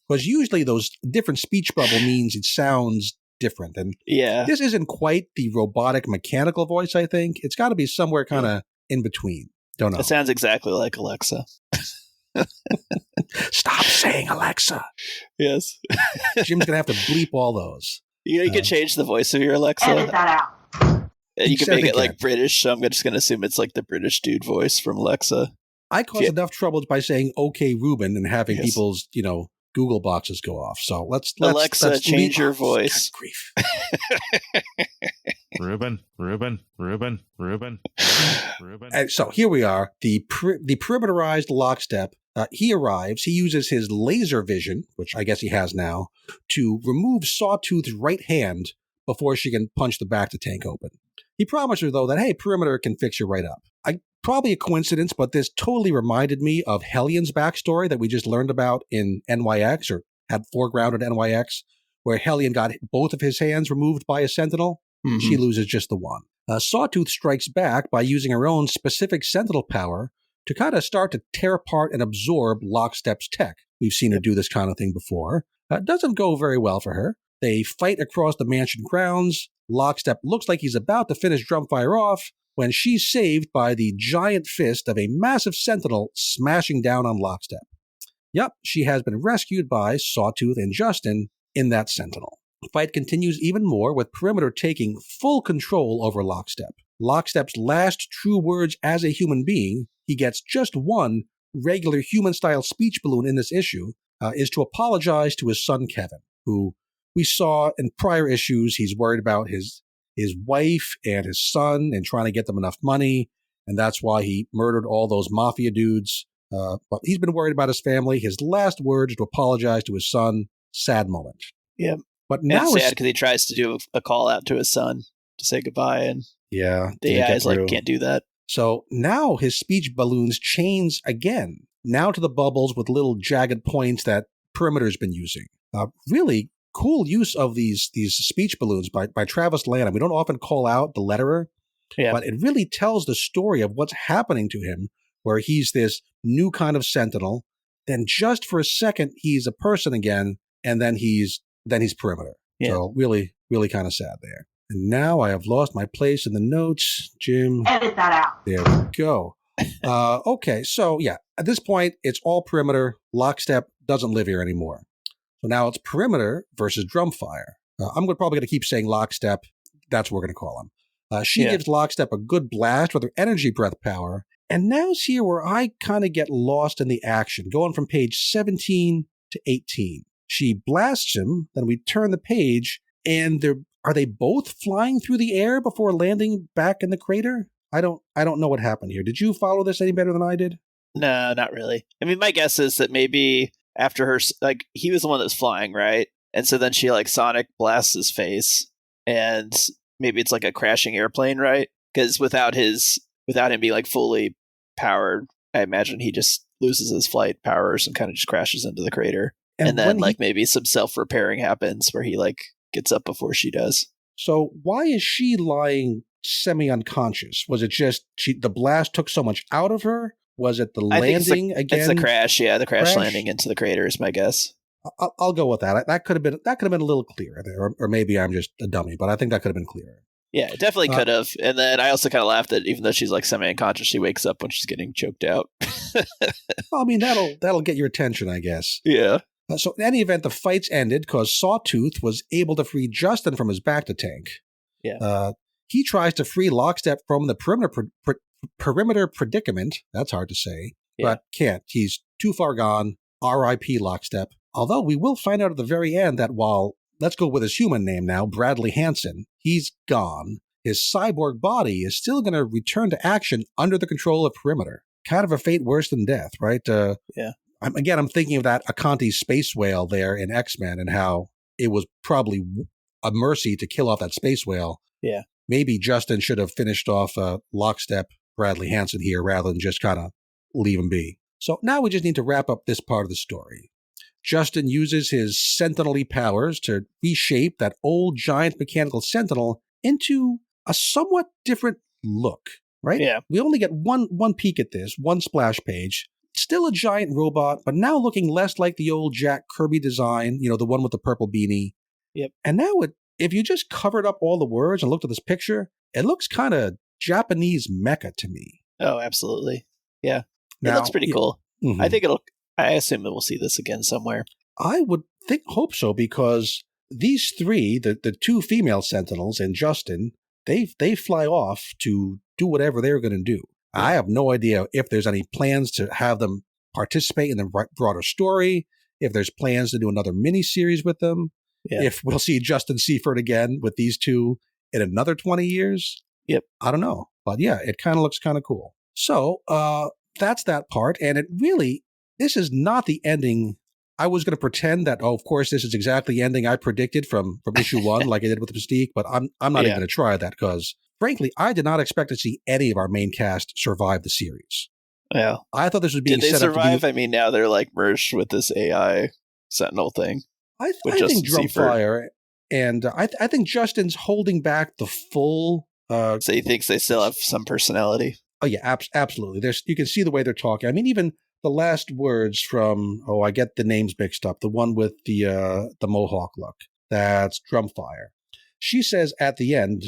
B: Because usually those different speech bubble means it sounds different. And this isn't quite the robotic mechanical voice, I think. It's got to be somewhere kind of in between. Don't know.
C: It sounds exactly like Alexa.
B: Stop saying Alexa.
C: Yes.
B: Jim's going to have to bleep all those.
C: You can change the voice of your Alexa.
D: Edit that out.
C: And you can make it like British, so I'm just going to assume it's like the British dude voice from Alexa.
B: I cause enough trouble by saying "Okay, Ruben" and having people's, Google boxes go off. So let's
C: Alexa, change your voice.
B: Grief.
E: Ruben.
B: And so here we are, the perimeterized Lockstep. He arrives. He uses his laser vision, which I guess he has now, to remove Sawtooth's right hand before she can punch the back to tank open. He promised her, though, that, hey, Perimeter can fix you right up. Probably a coincidence, but this totally reminded me of Hellion's backstory that we just learned about in NYX, or had foregrounded NYX, where Hellion got both of his hands removed by a Sentinel. Mm-hmm. She loses just the one. Sawtooth strikes back by using her own specific Sentinel power to kind of start to tear apart and absorb Lockstep's tech. We've seen her do this kind of thing before. It doesn't go very well for her. They fight across the mansion grounds. Lockstep looks like he's about to finish Drumfire off when she's saved by the giant fist of a massive Sentinel smashing down on Lockstep. Yep, she has been rescued by Sawtooth and Justin in that Sentinel. The fight continues even more, with Perimeter taking full control over Lockstep. Lockstep's last true words as a human being, he gets just one regular human-style speech balloon in this issue, is to apologize to his son Kevin, who we saw in prior issues. He's worried about his wife and his son and trying to get them enough money, and that's why he murdered all those mafia dudes. But he's been worried about his family. His last words to apologize to his son. Sad moment.
C: Yeah.
B: But now
C: it's sad because he tries to do a call out to his son to say goodbye, and the AI is like, can't do that.
B: So now his speech balloons change again, now to the bubbles with little jagged points that Perimeter's been using. Really cool use of these speech balloons by Travis Lanham. We don't often call out the letterer, but it really tells the story of what's happening to him, where he's this new kind of Sentinel, then just for a second he's a person again, and then he's Perimeter. Yeah. So really, really kind of sad there. And now I have lost my place in the notes. Jim.
D: Edit that out.
B: There we go. Okay, so yeah, at this point, it's all Perimeter. Lockstep doesn't live here anymore. So now it's Perimeter versus Drumfire. I'm probably going to keep saying Lockstep. That's what we're going to call him. She gives Lockstep a good blast with her energy breath power. And now it's here where I kind of get lost in the action, going from page 17 to 18. She blasts him, then we turn the page, and are they both flying through the air before landing back in the crater? I don't know what happened here. Did you follow this any better than I did?
C: No, not really. I mean, my guess is that maybe after her, like, he was the one that's flying, right? And so then she like sonic blasts his face, and maybe it's like a crashing airplane, right? Because without him being like fully powered, I imagine he just loses his flight powers and kind of just crashes into the crater. And then like maybe some self-repairing happens where he like gets up before she does.
B: So why is she lying semi-unconscious? Was it just the blast took so much out of her? Was it the landing again?
C: It's the crash. Yeah, the crash landing into the crater is my guess.
B: I'll go with that. That could have been a little clearer there, or maybe I'm just a dummy, but I think that could have been clearer.
C: Yeah, it definitely could have. And then I also kind of laughed that even though she's like semi-unconscious, she wakes up when she's getting choked out.
B: Well, I mean, that'll get your attention, I guess.
C: Yeah.
B: So in any event, the fights ended because Sawtooth was able to free Justin from his back to tank.
C: Yeah.
B: He tries to free Lockstep from the perimeter predicament. That's hard to say, but can't. He's too far gone. R.I.P. Lockstep. Although we will find out at the very end that while, let's go with his human name now, Bradley Hansen, he's gone, his cyborg body is still going to return to action under the control of Perimeter. Kind of a fate worse than death, right?
C: Yeah.
B: I'm thinking of that Akanti space whale there in X-Men and how it was probably a mercy to kill off that space whale.
C: Yeah.
B: Maybe Justin should have finished off Lockstep Bradley Hansen here rather than just kind of leave him be. So now we just need to wrap up this part of the story. Justin uses his Sentinel-y powers to reshape that old giant mechanical Sentinel into a somewhat different look, right?
C: Yeah.
B: We only get one peek at this, one splash page. still a giant robot, but now looking less like the old Jack Kirby design, the one with the purple beanie.
C: Yep.
B: And now if you just covered up all the words and looked at this picture, it looks kind of Japanese mecha to me.
C: Oh, absolutely. Yeah. It looks pretty cool. Mm-hmm. I assume that we'll see this again somewhere.
B: I would hope so, because these three, the two female Sentinels and Justin, they fly off to do whatever they're going to do. I have no idea if there's any plans to have them participate in the broader story, if there's plans to do another miniseries with them, if we'll see Justin Seifert again with these two in another 20 years.
C: Yep.
B: I don't know. But yeah, it kind of looks kind of cool. So that's that part. And this is not the ending. I was going to pretend that, of course, this is exactly the ending I predicted from issue 1, like I did with Mystique, but I'm not even going to try that, because frankly, I did not expect to see any of our main cast survive the series.
C: Yeah.
B: I thought this was being
C: set up. Did they survive?
B: I
C: mean, now they're like merged with this AI Sentinel thing.
B: I think Drumfire, and I think Justin's holding back the full...
C: so he thinks they still have some personality?
B: Oh, yeah, absolutely. You can see the way they're talking. I mean, even the last words from, I get the names mixed up, the one with the Mohawk look, that's Drumfire. She says at the end,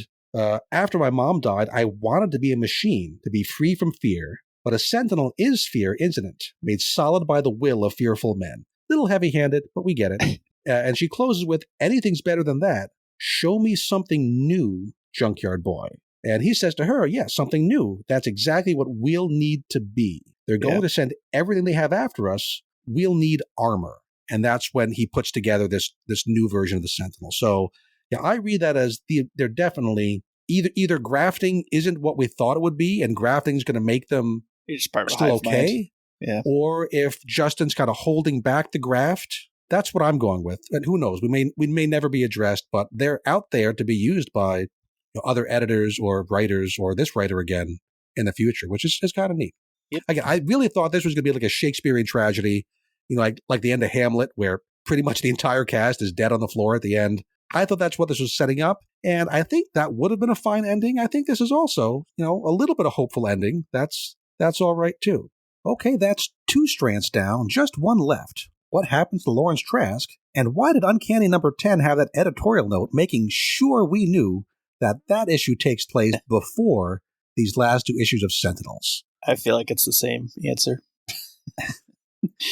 B: after my mom died, I wanted to be a machine, to be free from fear. But a Sentinel is fear, isn't it? Made solid by the will of fearful men. Little heavy-handed, but we get it. And she closes with, anything's better than that. Show me something new, Junkyard Boy. And he says to her, yeah, something new. That's exactly what we'll need to be. They're going to send everything they have after us. We'll need armor. And that's when he puts together this new version of the Sentinel. So, yeah, I read that as they're definitely either grafting isn't what we thought it would be, and grafting is going to make them still okay.
C: Yeah.
B: Or if Justin's kind of holding back the graft, that's what I'm going with. And who knows? We may never be addressed, but they're out there to be used by other editors or writers, or this writer again in the future, which is kind of neat.
C: Yep.
B: Again, I really thought this was going to be like a Shakespearean tragedy, like the end of Hamlet, where pretty much the entire cast is dead on the floor at the end. I thought that's what this was setting up, and I think that would have been a fine ending. I think this is also, a little bit of hopeful ending. That's all right too. Okay, that's 2 strands down, just 1 left. What happens to Lawrence Trask, and why did Uncanny number 10 have that editorial note making sure we knew that issue takes place before these last 2 issues of Sentinels?
C: I feel like it's the same answer.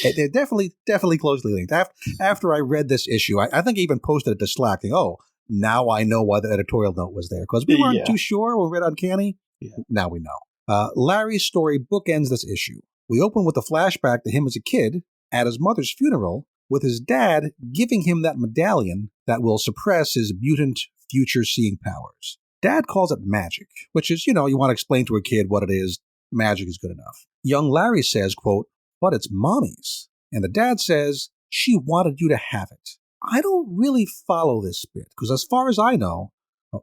B: They're definitely closely linked. After I read this issue, I think I even posted it to Slack, now I know why the editorial note was there, because we weren't too sure when we read Uncanny. Yeah. Now we know. Larry's story bookends this issue. We open with a flashback to him as a kid at his mother's funeral, with his dad giving him that medallion that will suppress his mutant future-seeing powers. Dad calls it magic, which is, you want to explain to a kid what it is. Magic is good enough. Young Larry says, quote, but it's Mommy's. And the dad says, she wanted you to have it. I don't really follow this bit, because as far as I know,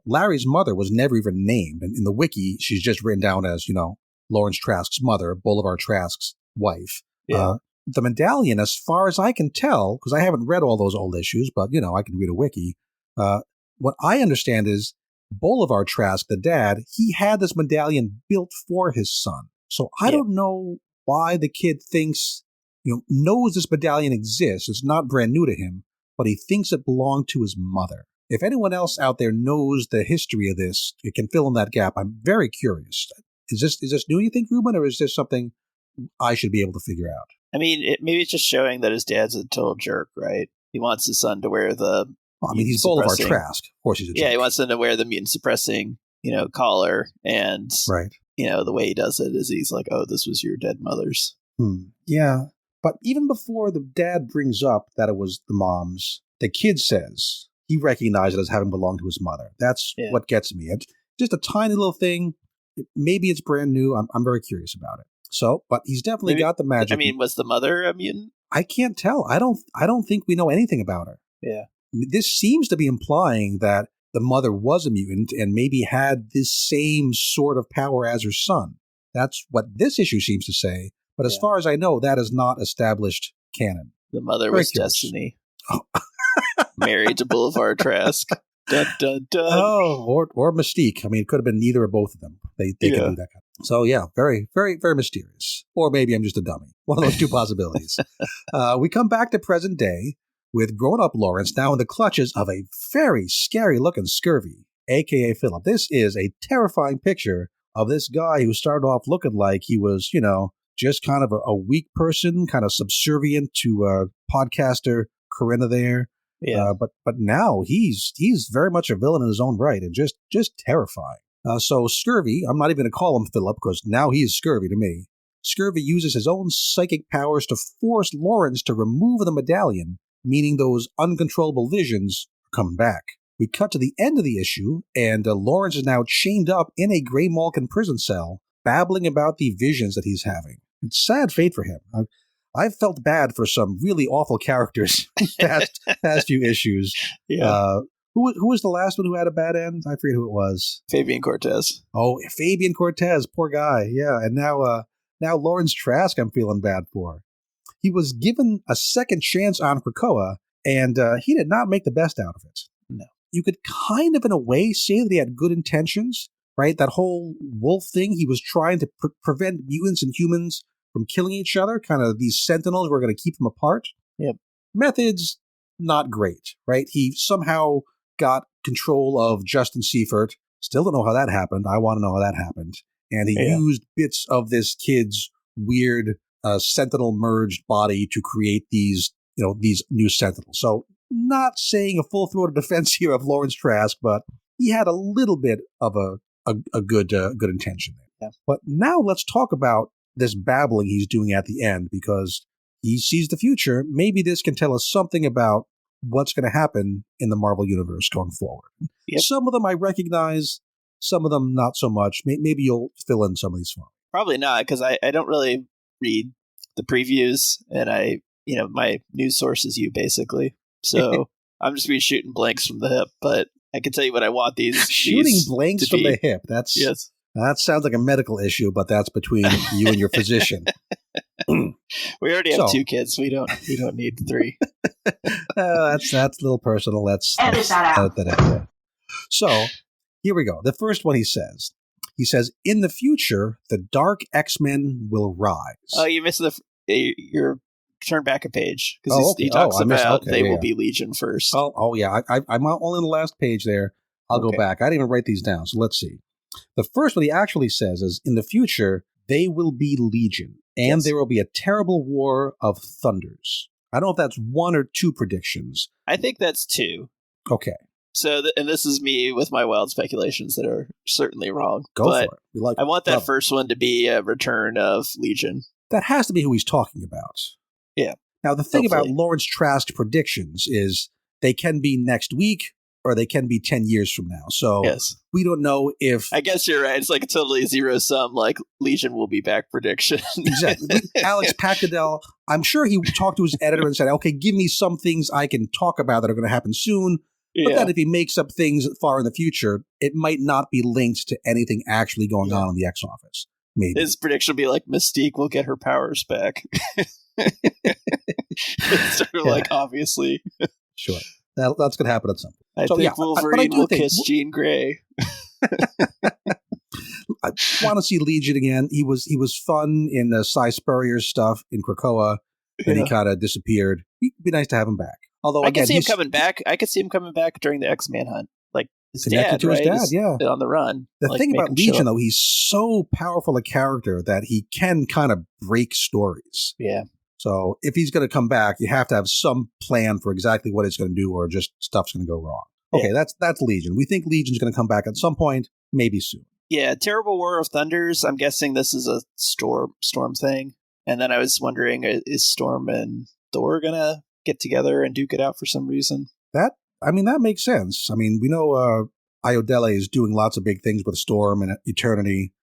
B: Larry's mother was never even named. And in the wiki, she's just written down as, Lawrence Trask's mother, Bolivar Trask's wife.
C: Yeah.
B: The medallion, as far as I can tell, because I haven't read all those old issues, but, I can read a wiki. What I understand is Bolivar Trask, the dad, he had this medallion built for his son. So I don't know why the kid thinks, knows this medallion exists. It's not brand new to him, but he thinks it belonged to his mother. If anyone else out there knows the history of this, it can fill in that gap. I'm very curious. Is this new, you think, Ruben, or is this something I should be able to figure out?
C: I mean, maybe it's just showing that his dad's a total jerk, right? He wants his son to wear the...
B: Well, I mean, he's Bolivar Trask. Of course he's a jerk.
C: Yeah, he wants him to wear the mutant suppressing, collar. And,
B: right.
C: The way he does it is he's like, oh, this was your dead mother's.
B: Yeah. But even before the dad brings up that it was the mom's, the kid says he recognized it as having belonged to his mother. That's what gets me. It's just a tiny little thing. Maybe it's brand new. I'm very curious about it. So, but he's definitely got the magic.
C: I mean, was the mother a mutant?
B: I can't tell. I don't think we know anything about her.
C: Yeah.
B: This seems to be implying that the mother was a mutant and maybe had this same sort of power as her son. That's what this issue seems to say. But as far as I know, that is not established canon.
C: The mother was Destiny. Oh. Married to Boulevard Trask. Dun, dun, dun.
B: Oh, or Mystique. I mean, it could have been neither or both of them. They can do that. So yeah, very, very, very mysterious. Or maybe I'm just a dummy. One of those two possibilities. We come back to present day with grown-up Lawrence now in the clutches of a very scary-looking scurvy, a.k.a. Philip. This is a terrifying picture of this guy who started off looking like he was, just kind of a weak person, kind of subservient to podcaster Corinna there.
C: Yeah.
B: But now he's very much a villain in his own right and just terrifying. So Scurvy, I'm not even going to call him Philip because now he is Scurvy to me. Scurvy uses his own psychic powers to force Lawrence to remove the medallion, meaning those uncontrollable visions are coming back. We cut to the end of the issue, and Lawrence is now chained up in a Grey Malkin prison cell, babbling about the visions that he's having. It's a sad fate for him. I've felt bad for some really awful characters past few issues.
C: Yeah.
B: Who was the last one who had a bad end? I forget who it was.
C: Fabian Cortez.
B: Oh, Fabian Cortez, poor guy. Yeah, and now Lawrence Trask I'm feeling bad for. He was given a second chance on Krakoa, and he did not make the best out of it.
C: No.
B: You could kind of, in a way, say that he had good intentions, right? That whole wolf thing, he was trying to prevent mutants and humans from killing each other, kind of these Sentinels were going to keep them apart.
C: Yep.
B: Methods, not great, right? He somehow got control of Justin Seifert. Still don't know how that happened. I want to know how that happened. And he used bits of this kid's weird Sentinel merged body to create these new Sentinels. So not saying a full-throated defense here of Lawrence Trask, but he had a little bit of a good intention there.
C: Yeah.
B: But now let's talk about this babbling he's doing at the end, because he sees the future. Maybe this can tell us something about what's going to happen in the Marvel Universe going forward.
C: Yep.
B: Some of them I recognize, some of them not so much. Maybe you'll fill in some of these for me.
C: Probably not, because I don't really read the previews, and my news source is you, basically. So I'm just going to be shooting blanks from the hip, but I can tell you what I want these
B: Shooting blanks from the hip.
C: Yes.
B: That sounds like a medical issue, but that's between you and your physician.
C: We already have 2 kids. We don't need 3.
B: That's a little personal. Let's edit that out. So here we go. The first one he says, in the future, the Dark X-Men will rise.
C: Oh, you missed your turn back a page, because he talks about they will be Legion first.
B: Oh yeah. I'm only on the last page there. I'll go back. I didn't even write these down. So let's see. The first one he actually says is, in the future, they will be Legion, and there will be a terrible war of thunders. I don't know if that's 1 or 2 predictions.
C: I think that's 2.
B: Okay.
C: So, and this is me with my wild speculations that are certainly wrong.
B: Go for it.
C: I want that first one to be a return of Legion.
B: That has to be who he's talking about.
C: Yeah.
B: Now, the thing about Lawrence Trask's predictions is they can be next week, or they can be 10 years from now. So we don't know if...
C: I guess you're right. It's like a totally zero-sum, like, Legion will be back prediction.
B: Exactly. Alex Pacadell, I'm sure he talked to his editor and said, okay, give me some things I can talk about that are going to happen soon. But then if he makes up things far in the future, it might not be linked to anything actually going on in the X-Office. Maybe.
C: His prediction will be like, Mystique will get her powers back. It's sort of like, obviously.
B: Sure. That's going to happen at some point.
C: I think Wolverine will kiss Jean Grey.
B: I want to see Legion again. He was fun in the Cy Spurrier's stuff in Krakoa, and he kind of disappeared. It'd be nice to have him back. Although
C: I could see him coming back. I could see him coming back during the X-Man hunt, like his dad,
B: to his dad,
C: on the run.
B: The thing about Legion, though, he's so powerful a character that he can kind of break stories.
C: Yeah.
B: So if he's going to come back, you have to have some plan for exactly what he's going to do, or just stuff's going to go wrong. Okay, that's Legion. We think Legion's going to come back at some point, maybe soon.
C: Yeah, Terrible War of Thunders. I'm guessing this is a Storm thing. And then I was wondering, is Storm and Thor going to get together and duke it out for some reason?
B: That makes sense. I mean, we know Iodele is doing lots of big things with Storm and Eternity.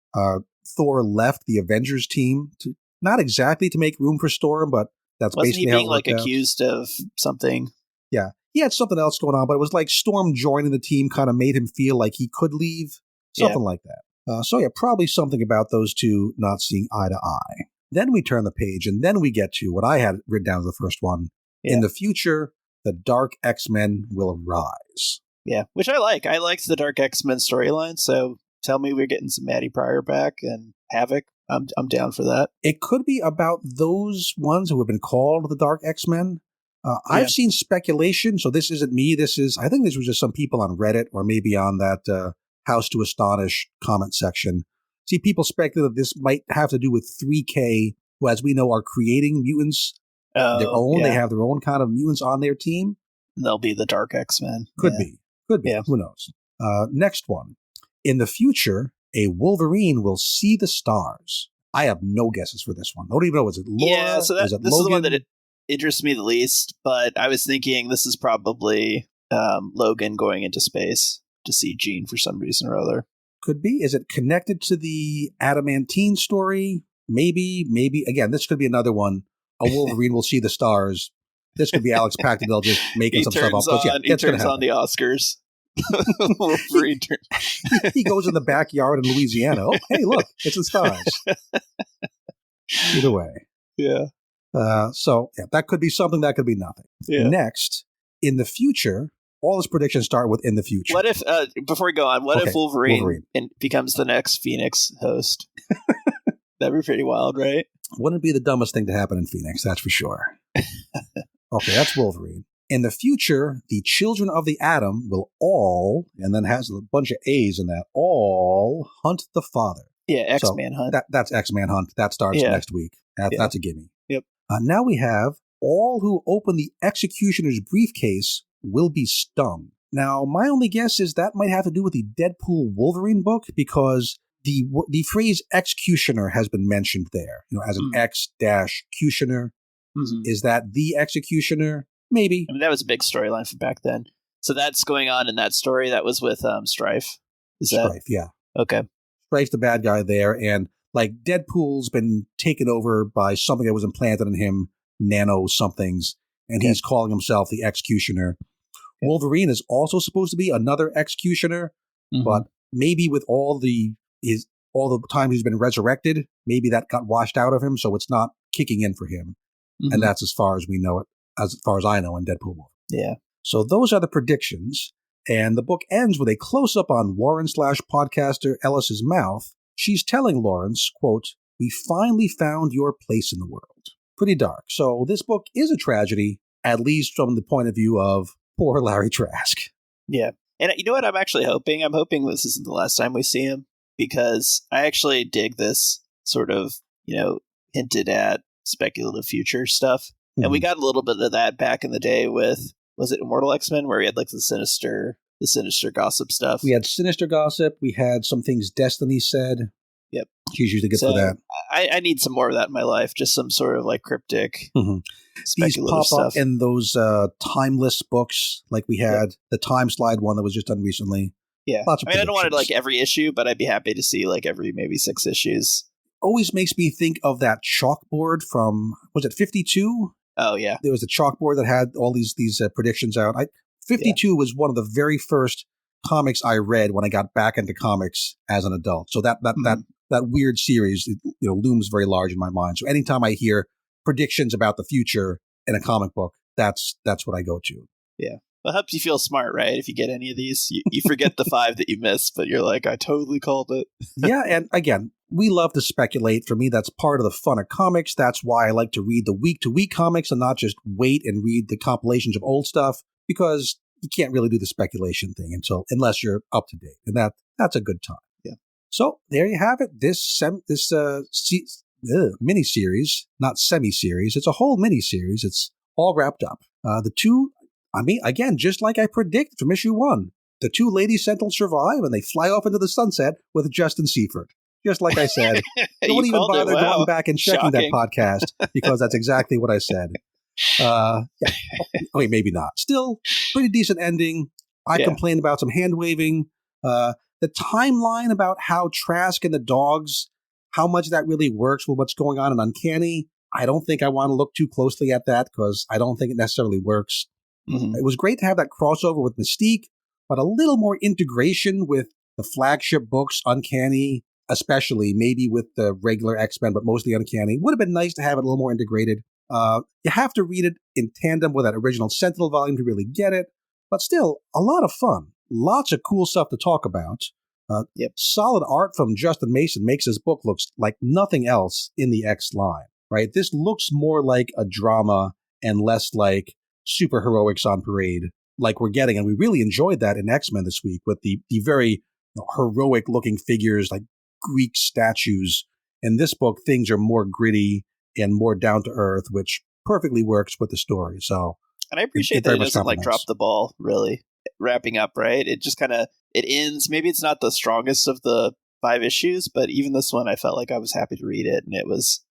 B: Thor left the Avengers team to not exactly to make room for Storm, but that's basically how it worked out.
C: Wasn't he being accused of something?
B: Yeah. He had something else going on, but it was like Storm joining the team kind of made him feel like he could leave. Something like that. So probably something about those two not seeing eye to eye. Then we turn the page, and then we get to what I had written down as the first one. Yeah. In the future, the Dark X-Men will rise.
C: Yeah, which I like. I liked the Dark X-Men storyline, so tell me we're getting some Maddie Pryor back, and Havoc, I'm down for that.
B: It could be about those ones who have been called the Dark X-Men. I've seen speculation, so this isn't me. I think this was just some people on Reddit or maybe on that House to Astonish comment section. See, people speculate that this might have to do with 3K, who, as we know, are creating mutants their own. Yeah. They have their own kind of mutants on their team.
C: They'll be the Dark X-Men.
B: Could be. Yeah. Who knows? Next one. In the future, a Wolverine will see the stars. I have no guesses for this one. I don't even know. Is it Laura?
C: Yeah, so this
B: Logan?
C: Is the one that interests me the least, but I was thinking this is probably Logan going into space to see Jean for some reason or other.
B: Could be. Is it connected to the Adamantine story? Maybe. Again, this could be another one. A Wolverine will see the stars. This could be Alex Pactadell just making some stuff up.
C: He turns on the Oscars. Wolverine
B: he goes in the backyard in Louisiana. Oh, hey, look, it's the stars. Either way.
C: Yeah.
B: That could be something, that could be nothing.
C: Yeah.
B: Next, in the future, all his predictions start with in the future.
C: What if, before we go on, if Wolverine becomes the next Phoenix host? That'd be pretty wild, right?
B: Wouldn't be the dumbest thing to happen in Phoenix, that's for sure. Okay, that's Wolverine. In the future, the children of the Atom will all, and then has a bunch of A's in that, all hunt the Father.
C: Yeah, X-Man Hunt.
B: That's X-Man Hunt. That starts next week. That's a gimme.
C: Yep.
B: Now we have all who open the Executioner's briefcase will be stung. Now, my only guess is that might have to do with the Deadpool Wolverine book, because the phrase Executioner has been mentioned there, as an X-Cutioner. Mm-hmm. Is that the Executioner? Maybe.
C: I mean, that was a big storyline from back then. So that's going on in that story. That was with Strife.
B: Strife, yeah.
C: Okay.
B: Strife's the bad guy there, and like Deadpool's been taken over by something that was implanted in him, nano somethings, and he's calling himself the Executioner. Okay. Wolverine is also supposed to be another Executioner, but maybe with all the time he's been resurrected, maybe that got washed out of him, so it's not kicking in for him. Mm-hmm. And that's as far as we know it, as far as I know in Deadpool.
C: Yeah.
B: So those are the predictions. And the book ends with a close-up on Warren/podcaster Ellis's mouth. She's telling Lawrence, quote, "We finally found your place in the world." Pretty dark. So this book is a tragedy, at least from the point of view of poor Larry Trask.
C: Yeah. And you know what I'm actually hoping? I'm hoping this isn't the last time we see him, because I actually dig this sort of, hinted at speculative future stuff. Mm-hmm. And we got a little bit of that back in the day with, was it Immortal X-Men, where we had like the sinister gossip stuff?
B: We had sinister gossip. We had some things Destiny said.
C: Yep.
B: She's usually good for that.
C: I need some more of that in my life. Just some sort of like cryptic, speculative
B: These pop
C: stuff.
B: Up in those timeless books, like we had the Time Slide one that was just done recently.
C: Yeah.
B: Lots of
C: I don't want it like every issue, but I'd be happy to see like every maybe 6 issues.
B: Always makes me think of that chalkboard from, was it 52?
C: Oh, yeah.
B: There was a chalkboard that had all these predictions out. 52 was one of the very first comics I read when I got back into comics as an adult. So that weird series, looms very large in my mind. So anytime I hear predictions about the future in a comic book, that's what I go to.
C: Yeah. Well, it helps you feel smart, right? If you get any of these, you forget the 5 that you missed, but you're like, I totally called it.
B: Yeah, and again, we love to speculate. For me, that's part of the fun of comics. That's why I like to read the week-to-week comics and not just wait and read the compilations of old stuff, because you can't really do the speculation thing unless you're up to date, and that's a good time.
C: Yeah.
B: So there you have it. This mini-series, not semi-series. It's a whole mini-series. It's all wrapped up. The two, again, just like I predicted from issue 1, the 2 Lady Sentinels survive and they fly off into the sunset with Justin Seifert. Just like I said. Don't even bother going back and checking that podcast, because that's exactly what I said. Yeah. Okay, maybe not. Still, pretty decent ending. I complained about some hand waving. The timeline about how Trask and the dogs, how much that really works with what's going on in Uncanny, I don't think I want to look too closely at that, because I don't think it necessarily works. Mm-hmm. It was great to have that crossover with Mystique, but a little more integration with the flagship books, Uncanny, especially, maybe with the regular X-Men, but mostly Uncanny. Would have been nice to have it a little more integrated. You have to read it in tandem with that original Sentinel volume to really get it, but still, a lot of fun. Lots of cool stuff to talk about. Solid art from Justin Mason makes this book look like nothing else in the X line, right? This looks more like a drama and less like superheroics on parade like we're getting. And we really enjoyed that in X-Men this week with the very heroic-looking figures like Greek statues. In this book, things are more gritty and more down-to-earth, which perfectly works with the story. So,
C: and I appreciate that it doesn't like drop the ball, really. Wrapping up, right? It just kind of, it ends. Maybe it's not the strongest of the 5 issues, but even this one, I felt like I was happy to read it. And it was,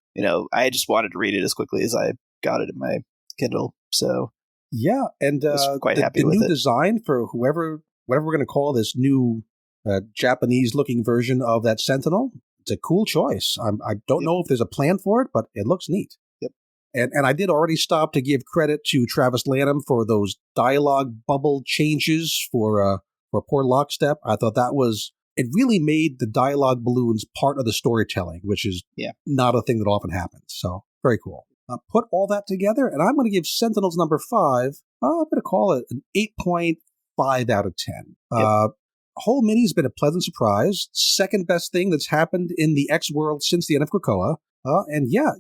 C: I just wanted to read it as quickly as I got it in my Kindle. So,
B: yeah. And
C: I was quite happy with
B: the new
C: it.
B: design for whatever we're going to call this new Japanese looking version of that Sentinel, it's a cool choice. I don't know if there's a plan for it, but it looks neat. And I did already stop to give credit to Travis Lanham for those dialogue bubble changes for poor Lockstep. I thought it really made the dialogue balloons part of the storytelling, which is not a thing that often happens. So very cool. Put all that together, and I'm going to give Sentinels number 5, I'm going to call it an 8.5 out of 10. Whole mini's been a pleasant surprise. Second best thing that's happened in the X world since the end of Krakoa. And yeah,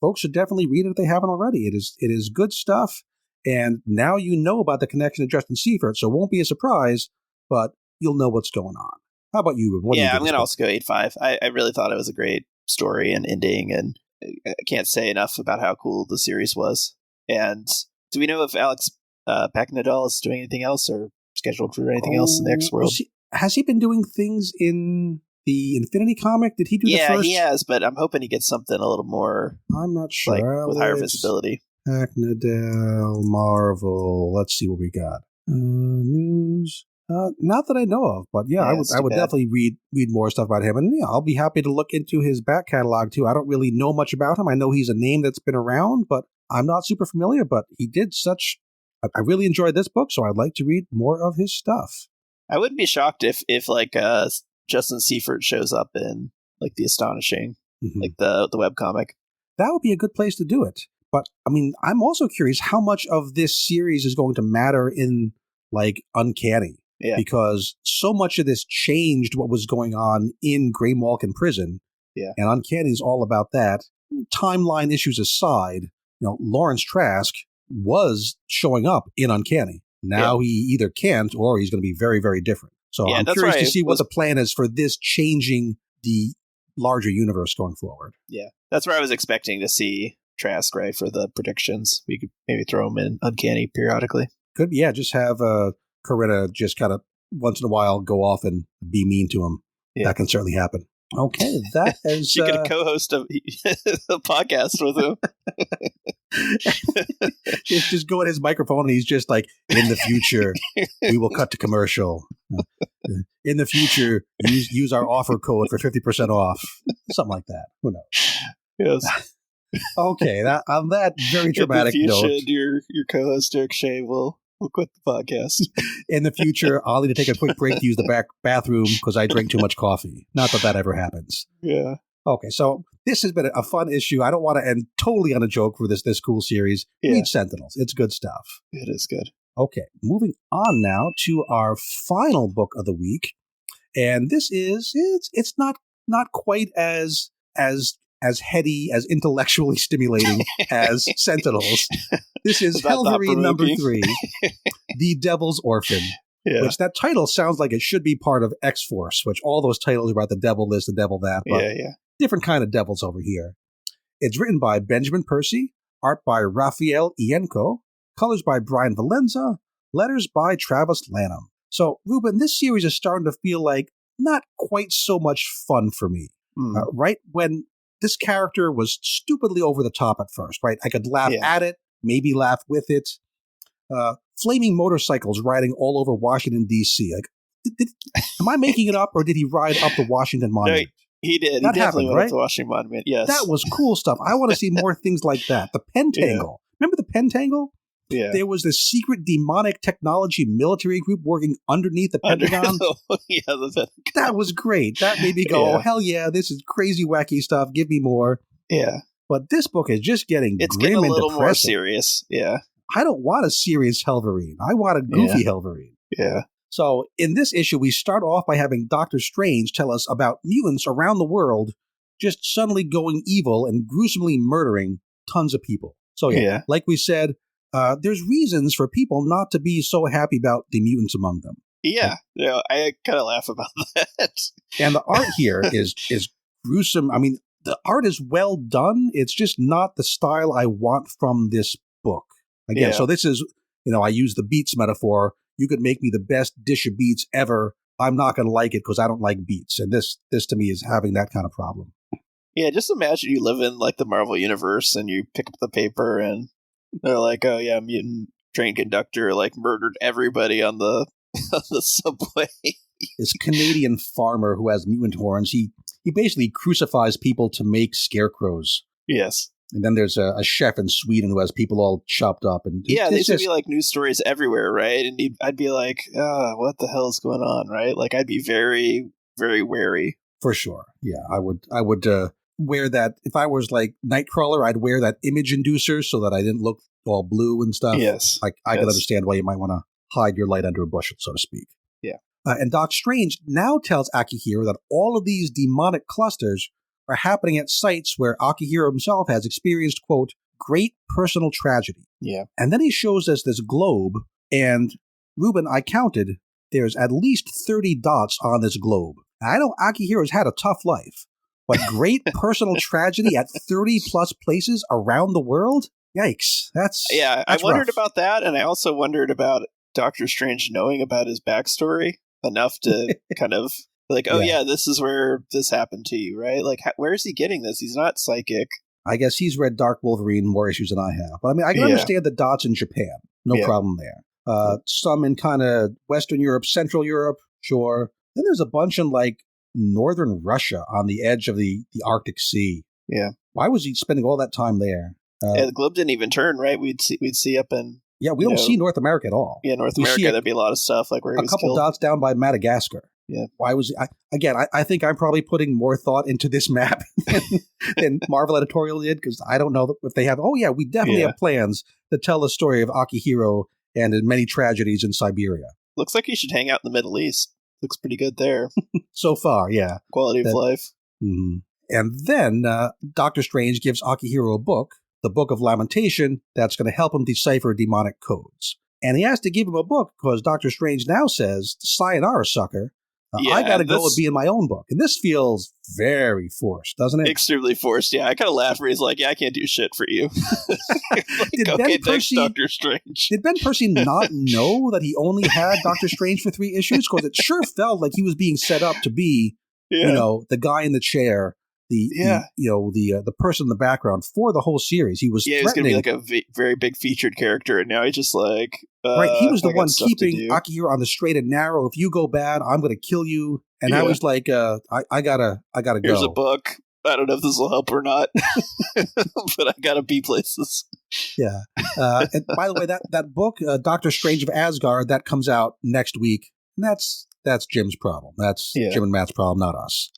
B: folks should definitely read it if they haven't already. It is good stuff. And now you know about the connection to Justin Seifert, so it won't be a surprise, but you'll know what's going on. How about you, Ruben?
C: I'm going to also go 8.5. I really thought it was a great story and ending, and I can't say enough about how cool the series was. And do we know if Alex Paknadal is doing anything else or scheduled for anything else in the X world?
B: Has he been doing things in the Infinity comic? Did he do the first? Yeah,
C: he has, but I'm hoping he gets something a little more,
B: I'm not sure,
C: with higher visibility.
B: Paknadal, Marvel. Let's see what we got. News. Not that I know of, but I would definitely read more stuff about him. And I'll be happy to look into his back catalog too. I don't really know much about him. I know he's a name that's been around, but I'm not super familiar. But he did I really enjoyed this book, so I'd like to read more of his stuff.
C: I wouldn't be shocked if Justin Seifert shows up in like the Astonishing, like the webcomic.
B: That would be a good place to do it. But I mean, I'm also curious how much of this series is going to matter in like Uncanny. Yeah. Because so much of this changed what was going on in Grey Malkin prison. Yeah. And Uncanny is all about that. Timeline issues aside, Lawrence Trask was showing up in Uncanny. Now he either can't or he's going to be very, very different. So I'm curious to see what the plan is for this changing the larger universe going forward.
C: Yeah. That's where I was expecting to see Trask, right, for the predictions. We could maybe throw him in Uncanny periodically.
B: Could be, just have Corinna just kind of once in a while go off and be mean to him. Yeah. That can certainly happen. Okay, that is...
C: She could co-host a podcast with him.
B: just go at his microphone and he's just like, in the future, we will cut to commercial. In the future, use our offer code for 50% off. Something like that. Who knows?
C: Yes.
B: Okay, on that very dramatic note...
C: Your co-host, Derek Shea, will quit the podcast.
B: In the future, I'll need to take a quick break to use the bathroom because I drink too much coffee. Not that ever happens.
C: Yeah.
B: Okay, so this has been a fun issue. I don't want to end totally on a joke for this cool series. Yeah. Read Sentinels. It's good stuff.
C: It is good.
B: Okay, moving on now to our final book of the week. And this is, it's not quite as heady, as intellectually stimulating as Sentinels. This is Hellverine number 3, The Devil's Orphan, which that title sounds like it should be part of X-Force, which all those titles are about the devil this, the devil that, but different kind of devils over here. It's written by Benjamin Percy, art by Raphael Ienco, colors by Brian Valenza, letters by Travis Lanham. So, Ruben, this series is starting to feel like not quite so much fun for me. Right when this character was stupidly over the top at first, right? I could laugh at it, maybe laugh with it. Flaming motorcycles riding all over Washington, D.C. Like, am I making it up, or did he ride up the Washington Monument?
C: No, he did.
B: That
C: he definitely
B: happened,
C: went up the Washington Monument, yes.
B: That was cool stuff. I want to see more things like that. The Pentangle. Remember the Pentangle? Yeah. There was this secret demonic technology military group working underneath the Pentagon. That was great. That made me go, oh, hell yeah, this is crazy, wacky stuff. Give me more.
C: Yeah.
B: But this book is just getting grim and depressing. It's getting a little more
C: serious. Yeah.
B: I don't want a serious Hellverine. I want a goofy Hellverine.
C: Yeah.
B: So in this issue, we start off by having Doctor Strange tell us about mutants around the world just suddenly going evil and gruesomely murdering tons of people. So like we said, there's reasons for people not to be so happy about the mutants among them.
C: Yeah, I kind of laugh about that.
B: And the art here is gruesome. I mean, the art is well done. It's just not the style I want from this book. Again, so this is, I use the beets metaphor. You could make me the best dish of beets ever. I'm not going to like it because I don't like beets. And this to me is having that kind of problem.
C: Yeah, just imagine you live in like the Marvel universe and you pick up the paper and they're like, oh yeah, mutant train conductor like murdered everybody on the subway.
B: This Canadian farmer who has mutant horns, he basically crucifies people to make scarecrows.
C: Yes.
B: And then there's a chef in Sweden who has people all chopped up. And
C: these would be like news stories everywhere, right? And I'd be like, what the hell is going on, right? Like, I'd be very, very wary.
B: For sure. Yeah, I would wear that. If I was like Nightcrawler, I'd wear that image inducer so that I didn't look all blue and stuff.
C: Yes.
B: I can understand why you might want to hide your light under a bushel, so to speak.
C: Yeah.
B: And Doc Strange now tells Akihiro that all of these demonic clusters are happening at sites where Akihiro himself has experienced, quote, great personal tragedy.
C: Yeah.
B: And then he shows us this globe, and Ruben, I counted, there's at least 30 dots on this globe. Now, I know Akihiro's had a tough life, but great personal tragedy at 30 plus places around the world? Yikes. That's
C: I wondered
B: rough.
C: about that, and I also wondered about Doctor Strange knowing about his backstory enough to kind of like, this is where this happened to you, right? Like, where is he getting this? He's not psychic.
B: I guess he's read Dark Wolverine more issues than I have. But I mean, I can understand the dots in Japan. No problem there. Some in kind of Western Europe, Central Europe, sure. Then there's a bunch in like northern Russia on the edge of the Arctic Sea.
C: Yeah.
B: Why was he spending all that time there?
C: The globe didn't even turn, right? We'd see up in...
B: Yeah, we don't see North America at all.
C: Yeah, North America, there'd be a lot of stuff like where he was
B: couple
C: killed.
B: Dots down by Madagascar.
C: Yeah.
B: Why was I think I'm probably putting more thought into this map than Marvel Editorial did, because I don't know if they have. Oh yeah, we definitely have plans to tell the story of Akihiro and his many tragedies in Siberia.
C: Looks like you should hang out in the Middle East. Looks pretty good there.
B: So far, yeah.
C: Quality of life.
B: Mm-hmm. And then Doctor Strange gives Akihiro a book, the Book of Lamentation, that's going to help him decipher demonic codes. And he has to give him a book because Doctor Strange now says, sayonara, sucker. I got to go and be in my own book. And this feels very forced, doesn't it?
C: Extremely forced, yeah. I kind of laugh where he's like, I can't do shit for you. Like,
B: did Ben Percy,
C: Doctor Strange.
B: Did Ben Percy not know that he only had Doctor Strange for 3 issues? Because it sure felt like he was being set up to be, the guy in the chair, the person in the background for the whole series. He was
C: he was going to be like a very big featured character, and now he's just like...
B: right, he was the one keeping Akihiro on the straight and narrow. If you go bad, I'm going to kill you. And I was like, I gotta go.
C: Here's a book. I don't know if this will help or not, but I gotta be places.
B: Yeah. And by the way, that book, Doctor Strange of Asgard, that comes out next week. And that's Jim's problem. That's Jim and Matt's problem, not us.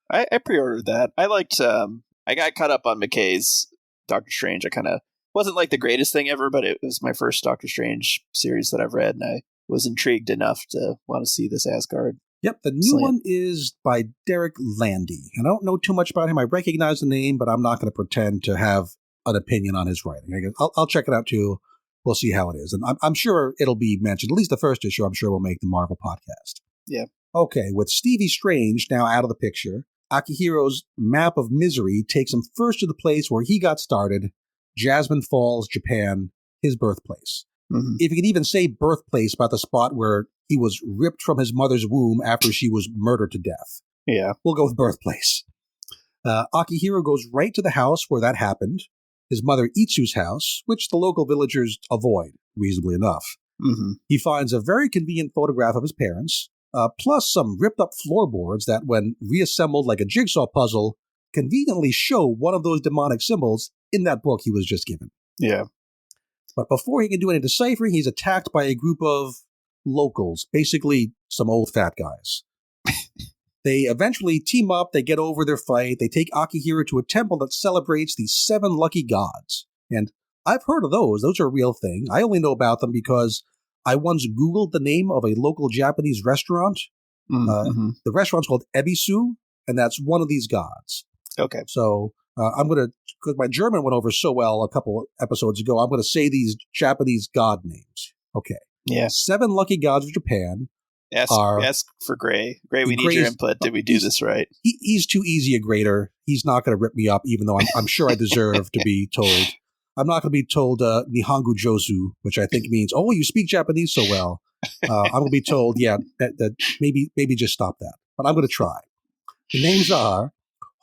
C: I pre-ordered that. I liked. I got caught up on McKay's Doctor Strange. I kind of wasn't like the greatest thing ever, but it was my first Doctor Strange series that I've read, and I was intrigued enough to want to see this Asgard.
B: Yep, the new one is by Derek Landy. And I don't know too much about him. I recognize the name, but I'm not going to pretend to have an opinion on his writing. I'll check it out too. We'll see how it is. And I'm sure it'll be mentioned. At least the first issue, I'm sure will make the Marvel podcast.
C: Yeah.
B: Okay, with Stevie Strange now out of the picture, Akihiro's map of misery takes him first to the place where he got started, Jasmine Falls, Japan, his birthplace.
C: Mm-hmm.
B: If you could even say birthplace about the spot where he was ripped from his mother's womb after she was murdered to death.
C: Yeah.
B: We'll go with birthplace. Akihiro goes right to the house where that happened, his mother Itsu's house, which the local villagers avoid, reasonably enough.
C: Mm-hmm.
B: He finds a very convenient photograph of his parents, plus some ripped-up floorboards that, when reassembled like a jigsaw puzzle, conveniently show one of those demonic symbols in that book he was just given.
C: Yeah.
B: But before he can do any deciphering, he's attacked by a group of locals, basically some old fat guys. They eventually team up, they get over their fight, they take Akihiro to a temple that celebrates the 7 lucky gods. And I've heard of those. Those are a real thing. I only know about them because I once Googled the name of a local Japanese restaurant.
C: Mm-hmm.
B: The restaurant's called Ebisu, and that's one of these gods.
C: Okay.
B: So I'm going to, because my German went over so well a couple episodes ago, I'm going to say these Japanese god names. Okay.
C: Yeah.
B: 7 lucky gods of Japan.
C: Ask for Gray. Gray, we need your input. Did we do this right?
B: He's too easy a grader. He's not going to rip me up, even though I'm sure I deserve to be told. I'm not going to be told Nihongu Jozu, which I think means, oh, you speak Japanese so well. I'm going to be told, yeah, that maybe just stop that. But I'm going to try. The names are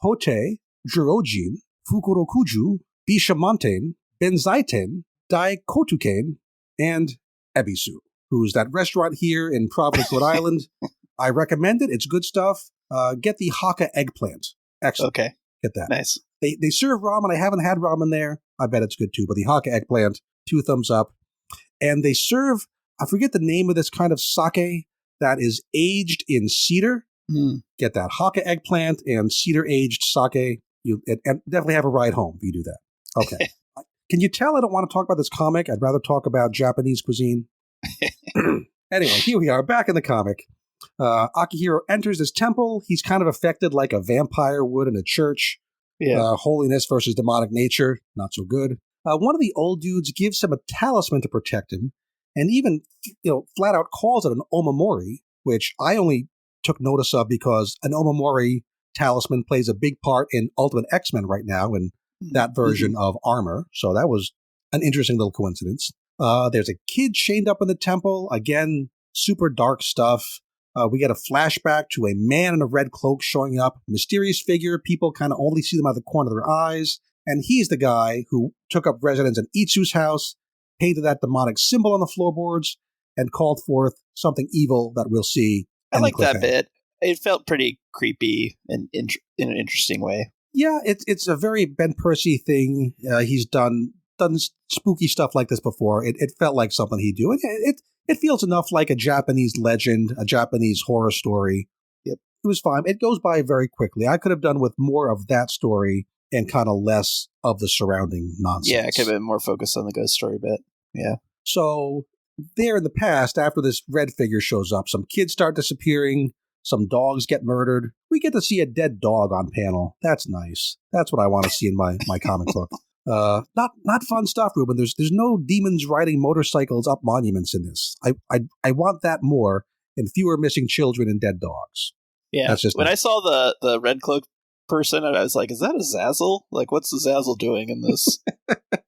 B: Hote, Jirojin, Fukurokuju, Bishamonten, Benzaiten, Daikotuken, and Ebisu, who's that restaurant here in Providence, Rhode Island. I recommend it. It's good stuff. Get the Hakka eggplant. Excellent.
C: Okay.
B: Get that.
C: Nice.
B: They serve ramen. I haven't had ramen there. I bet it's good too. But the Hakka eggplant, 2 thumbs up. And they serve, I forget the name of this kind of sake that is aged in cedar. Get that Hakka eggplant and cedar aged sake. And definitely have a ride home if you do that. Okay. Can you tell I don't want to talk about this comic? I'd rather talk about Japanese cuisine. Anyway, here we are back in the comic. Akihiro enters this temple. He's kind of affected like a vampire would in a church.
C: Yeah.
B: Holiness versus demonic nature, not so good. One of the old dudes gives him a talisman to protect him, and even flat out calls it an omamori, which I only took notice of because an omamori talisman plays a big part in Ultimate X-Men right now in that version of armor. So that was an interesting little coincidence. There's a kid chained up in the temple. Again, super dark stuff. We get a flashback to a man in a red cloak showing up. Mysterious figure. People kind of only see them out of the corner of their eyes. And he's the guy who took up residence in Itsu's house, painted that demonic symbol on the floorboards, and called forth something evil that we'll see.
C: I like that bit. It felt pretty creepy and in an interesting way.
B: Yeah, it's a very Ben Percy thing. He's done spooky stuff like this before. It felt like something he'd do. It feels enough like a Japanese legend, a Japanese horror story.
C: Yep.
B: It was fine. It goes by very quickly. I could have done with more of that story and kind of less of the surrounding nonsense.
C: Yeah, it could have been more focused on the ghost story bit. Yeah.
B: So there in the past, after this red figure shows up, some kids start disappearing. Some dogs get murdered. We get to see a dead dog on panel. That's nice. That's what I want to see in my comic book. Not fun stuff, Ruben. There's no demons riding motorcycles up monuments in this. I want that more and fewer missing children and dead dogs.
C: Yeah.
B: That's just
C: when I saw the red cloak person, I was like, is that a Zazzle? Like, what's the Zazzle doing in this?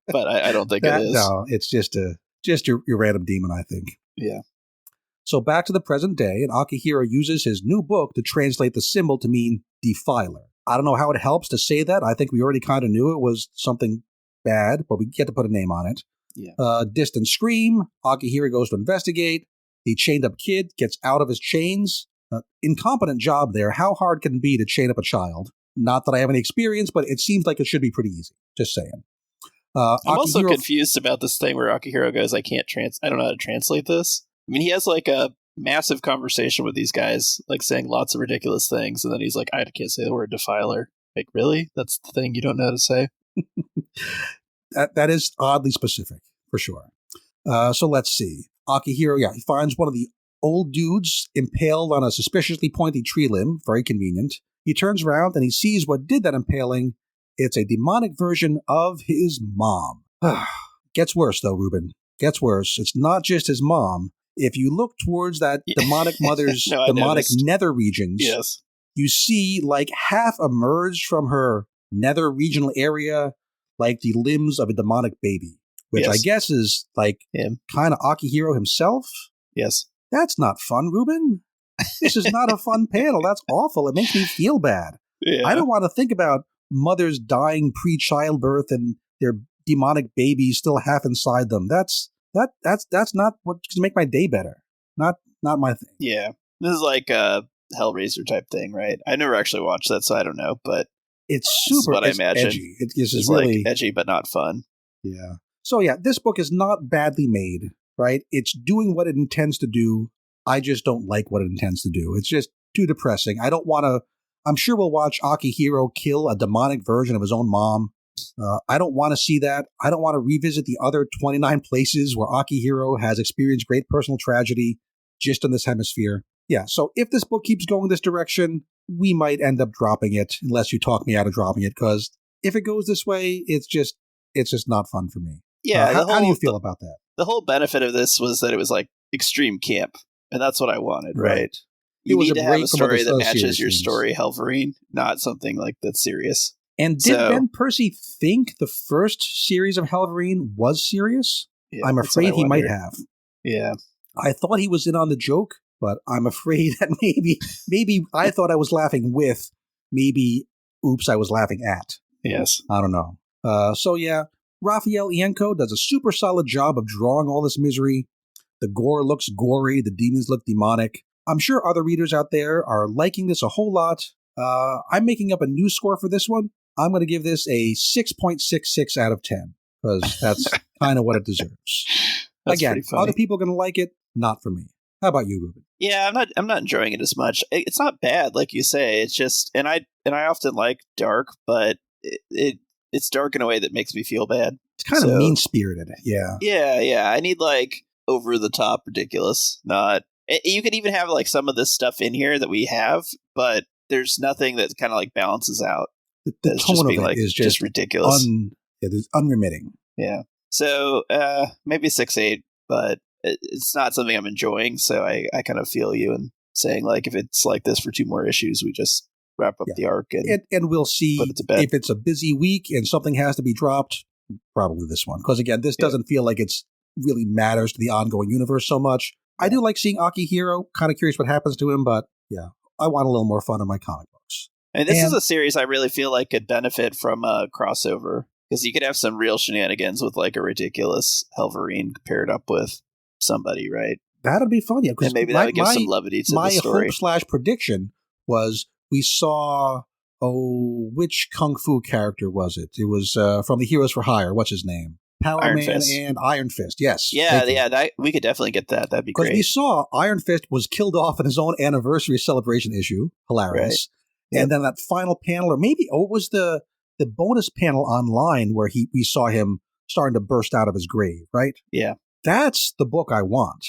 C: But I don't think it is.
B: No, it's just your random demon, I think.
C: Yeah.
B: So back to the present day, and Akihiro uses his new book to translate the symbol to mean defiler. I don't know how it helps to say that. I think we already kind of knew it was something bad, but we get to put a name on it.
C: Yeah.
B: Distant scream. Akihiro goes to investigate. The chained up kid gets out of his chains. Incompetent job there. How hard can it be to chain up a child? Not that I have any experience, but it seems like it should be pretty easy. Just saying.
C: I'm also confused about this thing where Akihiro goes, I don't know how to translate this. I mean, he has like a massive conversation with these guys, like saying lots of ridiculous things, and then he's like, I can't say the word defiler. Like, really? That's the thing you don't know how to say?
B: That is oddly specific, for sure. So let's see. Akihiro, he finds one of the old dudes impaled on a suspiciously pointy tree limb. Very convenient. He turns around and he sees what did that impaling. It's a demonic version of his mom. Gets worse, though, Ruben. Gets worse. It's not just his mom. If you look towards that demonic mother's demonic nether regions,
C: yes,
B: you see like half emerged from her nether regional area, like the limbs of a demonic baby, which I guess is like kind of Akihiro himself.
C: Yes.
B: That's not fun, Ruben. This is not a fun panel. That's awful. It makes me feel bad.
C: Yeah.
B: I don't want to think about mothers dying pre-childbirth and their demonic baby still half inside them. That's not what's going to make my day better. Not my thing.
C: Yeah. This is like a Hellraiser type thing, right? I never actually watched that, so I don't know, but
B: it's super
C: what I imagine.
B: Edgy. It's really
C: like edgy, but not fun.
B: Yeah. So this book is not badly made, right? It's doing what it intends to do. I just don't like what it intends to do. It's just too depressing. I don't want to. I'm sure we'll watch Akihiro kill a demonic version of his own mom. I don't want to see that. I don't want to revisit the other 29 places where Akihiro has experienced great personal tragedy just in this hemisphere. Yeah, so if this book keeps going this direction, we might end up dropping it, unless you talk me out of dropping it, because if it goes this way, it's just not fun for me.
C: Yeah,
B: how do you feel about that?
C: The whole benefit of this was that it was like extreme camp, and that's what I wanted, right? You need to have a story that matches your story, Hellverine, not something like that's serious.
B: And did Ben Percy think the first series of Hellverine was serious? Yeah, I'm afraid he might have.
C: Yeah.
B: I thought he was in on the joke, but I'm afraid that maybe I thought I was laughing with, maybe, oops, I was laughing at.
C: Yes.
B: I don't know. So yeah, Raphael Ienco does a super solid job of drawing all this misery. The gore looks gory, the demons look demonic. I'm sure other readers out there are liking this a whole lot. I'm making up a new score for this one. I'm going to give this a 6.66 out of 10, because that's kind of what it deserves. Again, other people are going to like it, not for me. How about you, Ruben?
C: Yeah, I'm not enjoying it as much. It's not bad, like you say. It's just, and I often like dark, but it's dark in a way that makes me feel bad.
B: It's kind of mean-spirited, yeah.
C: Yeah. I need like over-the-top ridiculous. Not. You could even have like some of this stuff in here that we have, but there's nothing that kind of like balances out.
B: The tone of it like, is just
C: ridiculous.
B: It's unremitting.
C: Yeah. So maybe 6-8, but it's not something I'm enjoying. So I kind of feel you in saying like if it's like this for 2 more issues, we just wrap up the arc
B: and we'll see if it's a busy week and something has to be dropped. Probably this one, because again, this doesn't feel like it's really matters to the ongoing universe so much. I do like seeing Akihiro. Kind of curious what happens to him, but yeah, I want a little more fun in my comic books.
C: And this is a series I really feel like could benefit from a crossover, because you could have some real shenanigans with like a ridiculous Hellverine paired up with somebody, right?
B: That'd be fun, yeah.
C: And maybe that would give some levity to the story.
B: My hope/prediction was we saw, which Kung Fu character was it? It was from the Heroes for Hire. What's his name? Power
C: Iron
B: Man
C: Fist.
B: And Iron Fist, yes.
C: Yeah, we could definitely get that. That'd be great.
B: Because we saw Iron Fist was killed off in his own anniversary celebration issue. Hilarious. Right. And then that final panel, or maybe it was the bonus panel online where we saw him starting to burst out of his grave, right?
C: Yeah.
B: That's the book I want.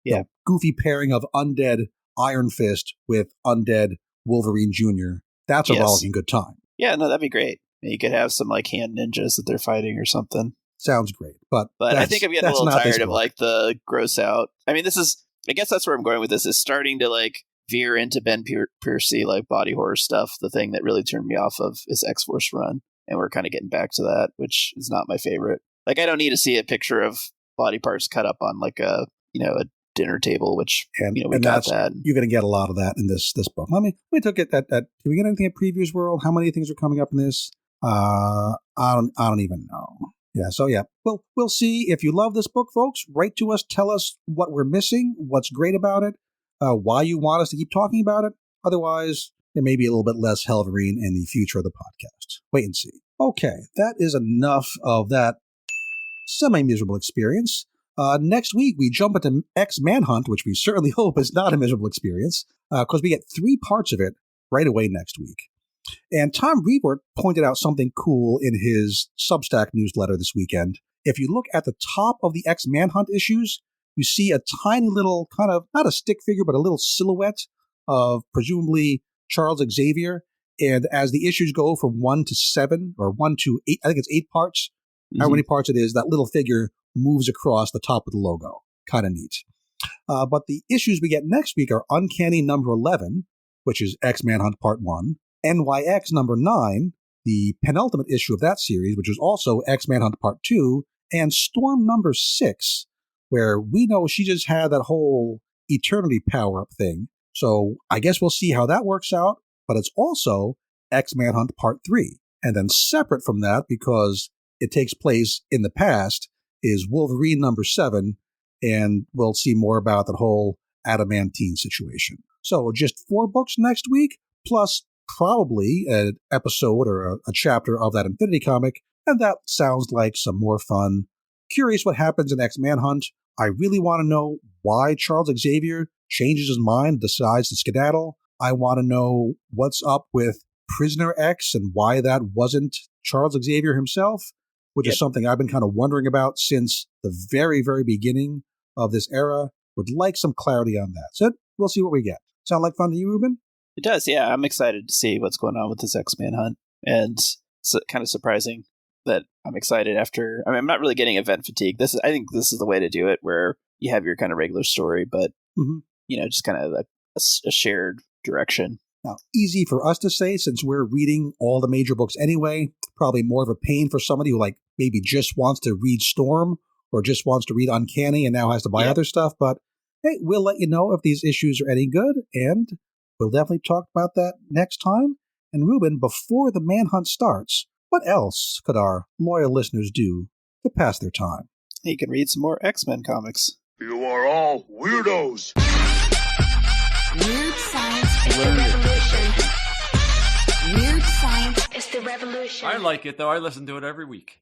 C: Yeah.
B: The goofy pairing of undead Iron Fist with undead Wolverine Jr. That's a rollicking good time.
C: Yeah, no, that'd be great. You could have some like hand ninjas that they're fighting or something.
B: Sounds great. But
C: I think I'm getting a little tired of like the gross out. I mean, I guess that's where I'm going with this, is starting to like veer into Ben Percy, like body horror stuff. The thing that really turned me off of his X-Force run. And we're kind of getting back to that, which is not my favorite. Like, I don't need to see a picture of body parts cut up on like a dinner table, which, we got that.
B: You're going to get a lot of that in this book. Let me look at that. Did we get anything at Previews World? How many things are coming up in this? I don't even know. Yeah, so yeah, we'll see. If you love this book, folks, write to us. Tell us what we're missing, what's great about it, why you want us to keep talking about it. Otherwise, there may be a little bit less Hellverine in the future of the podcast. Wait and see. Okay, that is enough of that semi-miserable experience. Next week, we jump into X-Manhunt, which we certainly hope is not a miserable experience, because we get 3 parts of it right away next week. And Tom Brevoort pointed out something cool in his Substack newsletter this weekend. If you look at the top of the X-Manhunt issues, you see a tiny little kind of, not a stick figure, but a little silhouette of presumably Charles Xavier. And as the issues go from 1 to 7, or 1 to 8, I think it's 8 parts, how many parts it is, that little figure moves across the top of the logo. Kind of neat. But the issues we get next week are Uncanny number 11, which is X-Manhunt Part 1, NYX number 9, the penultimate issue of that series, which is also X-Manhunt Part 2, and Storm number 6, where we know she just had that whole Eternity power-up thing. So I guess we'll see how that works out, but it's also X-Manhunt Part 3. And then separate from that, because it takes place in the past, is Wolverine number 7, and we'll see more about that whole adamantine situation. So just 4 books next week, plus probably an episode or a chapter of that Infinity comic, and that sounds like some more fun. Curious what happens in X-Manhunt. I really want to know why Charles Xavier changes his mind, decides to skedaddle. I want to know what's up with Prisoner X and why that wasn't Charles Xavier himself, which is something I've been kind of wondering about since the very, very beginning of this era. Would like some clarity on that. So we'll see what we get. Sound like fun to you, Ruben?
C: It does, yeah. I'm excited to see what's going on with this X-Men hunt. And it's kind of surprising that I'm excited after... I mean, I'm not really getting event fatigue. I think this is the way to do it, where you have your kind of regular story, but, just kind of a shared direction.
B: Now, easy for us to say since we're reading all the major books anyway. Probably more of a pain for somebody who maybe just wants to read Storm or just wants to read Uncanny and now has to buy other stuff. But hey, we'll let you know if these issues are any good, and we'll definitely talk about that next time. And Ruben, before the manhunt starts, what else could our loyal listeners do to pass their time?
C: You can read some more X-Men comics.
E: You are all weirdos.
A: Weird science is the revolution. Weird science is the revolution.
F: I like it, though. I listen to it every week.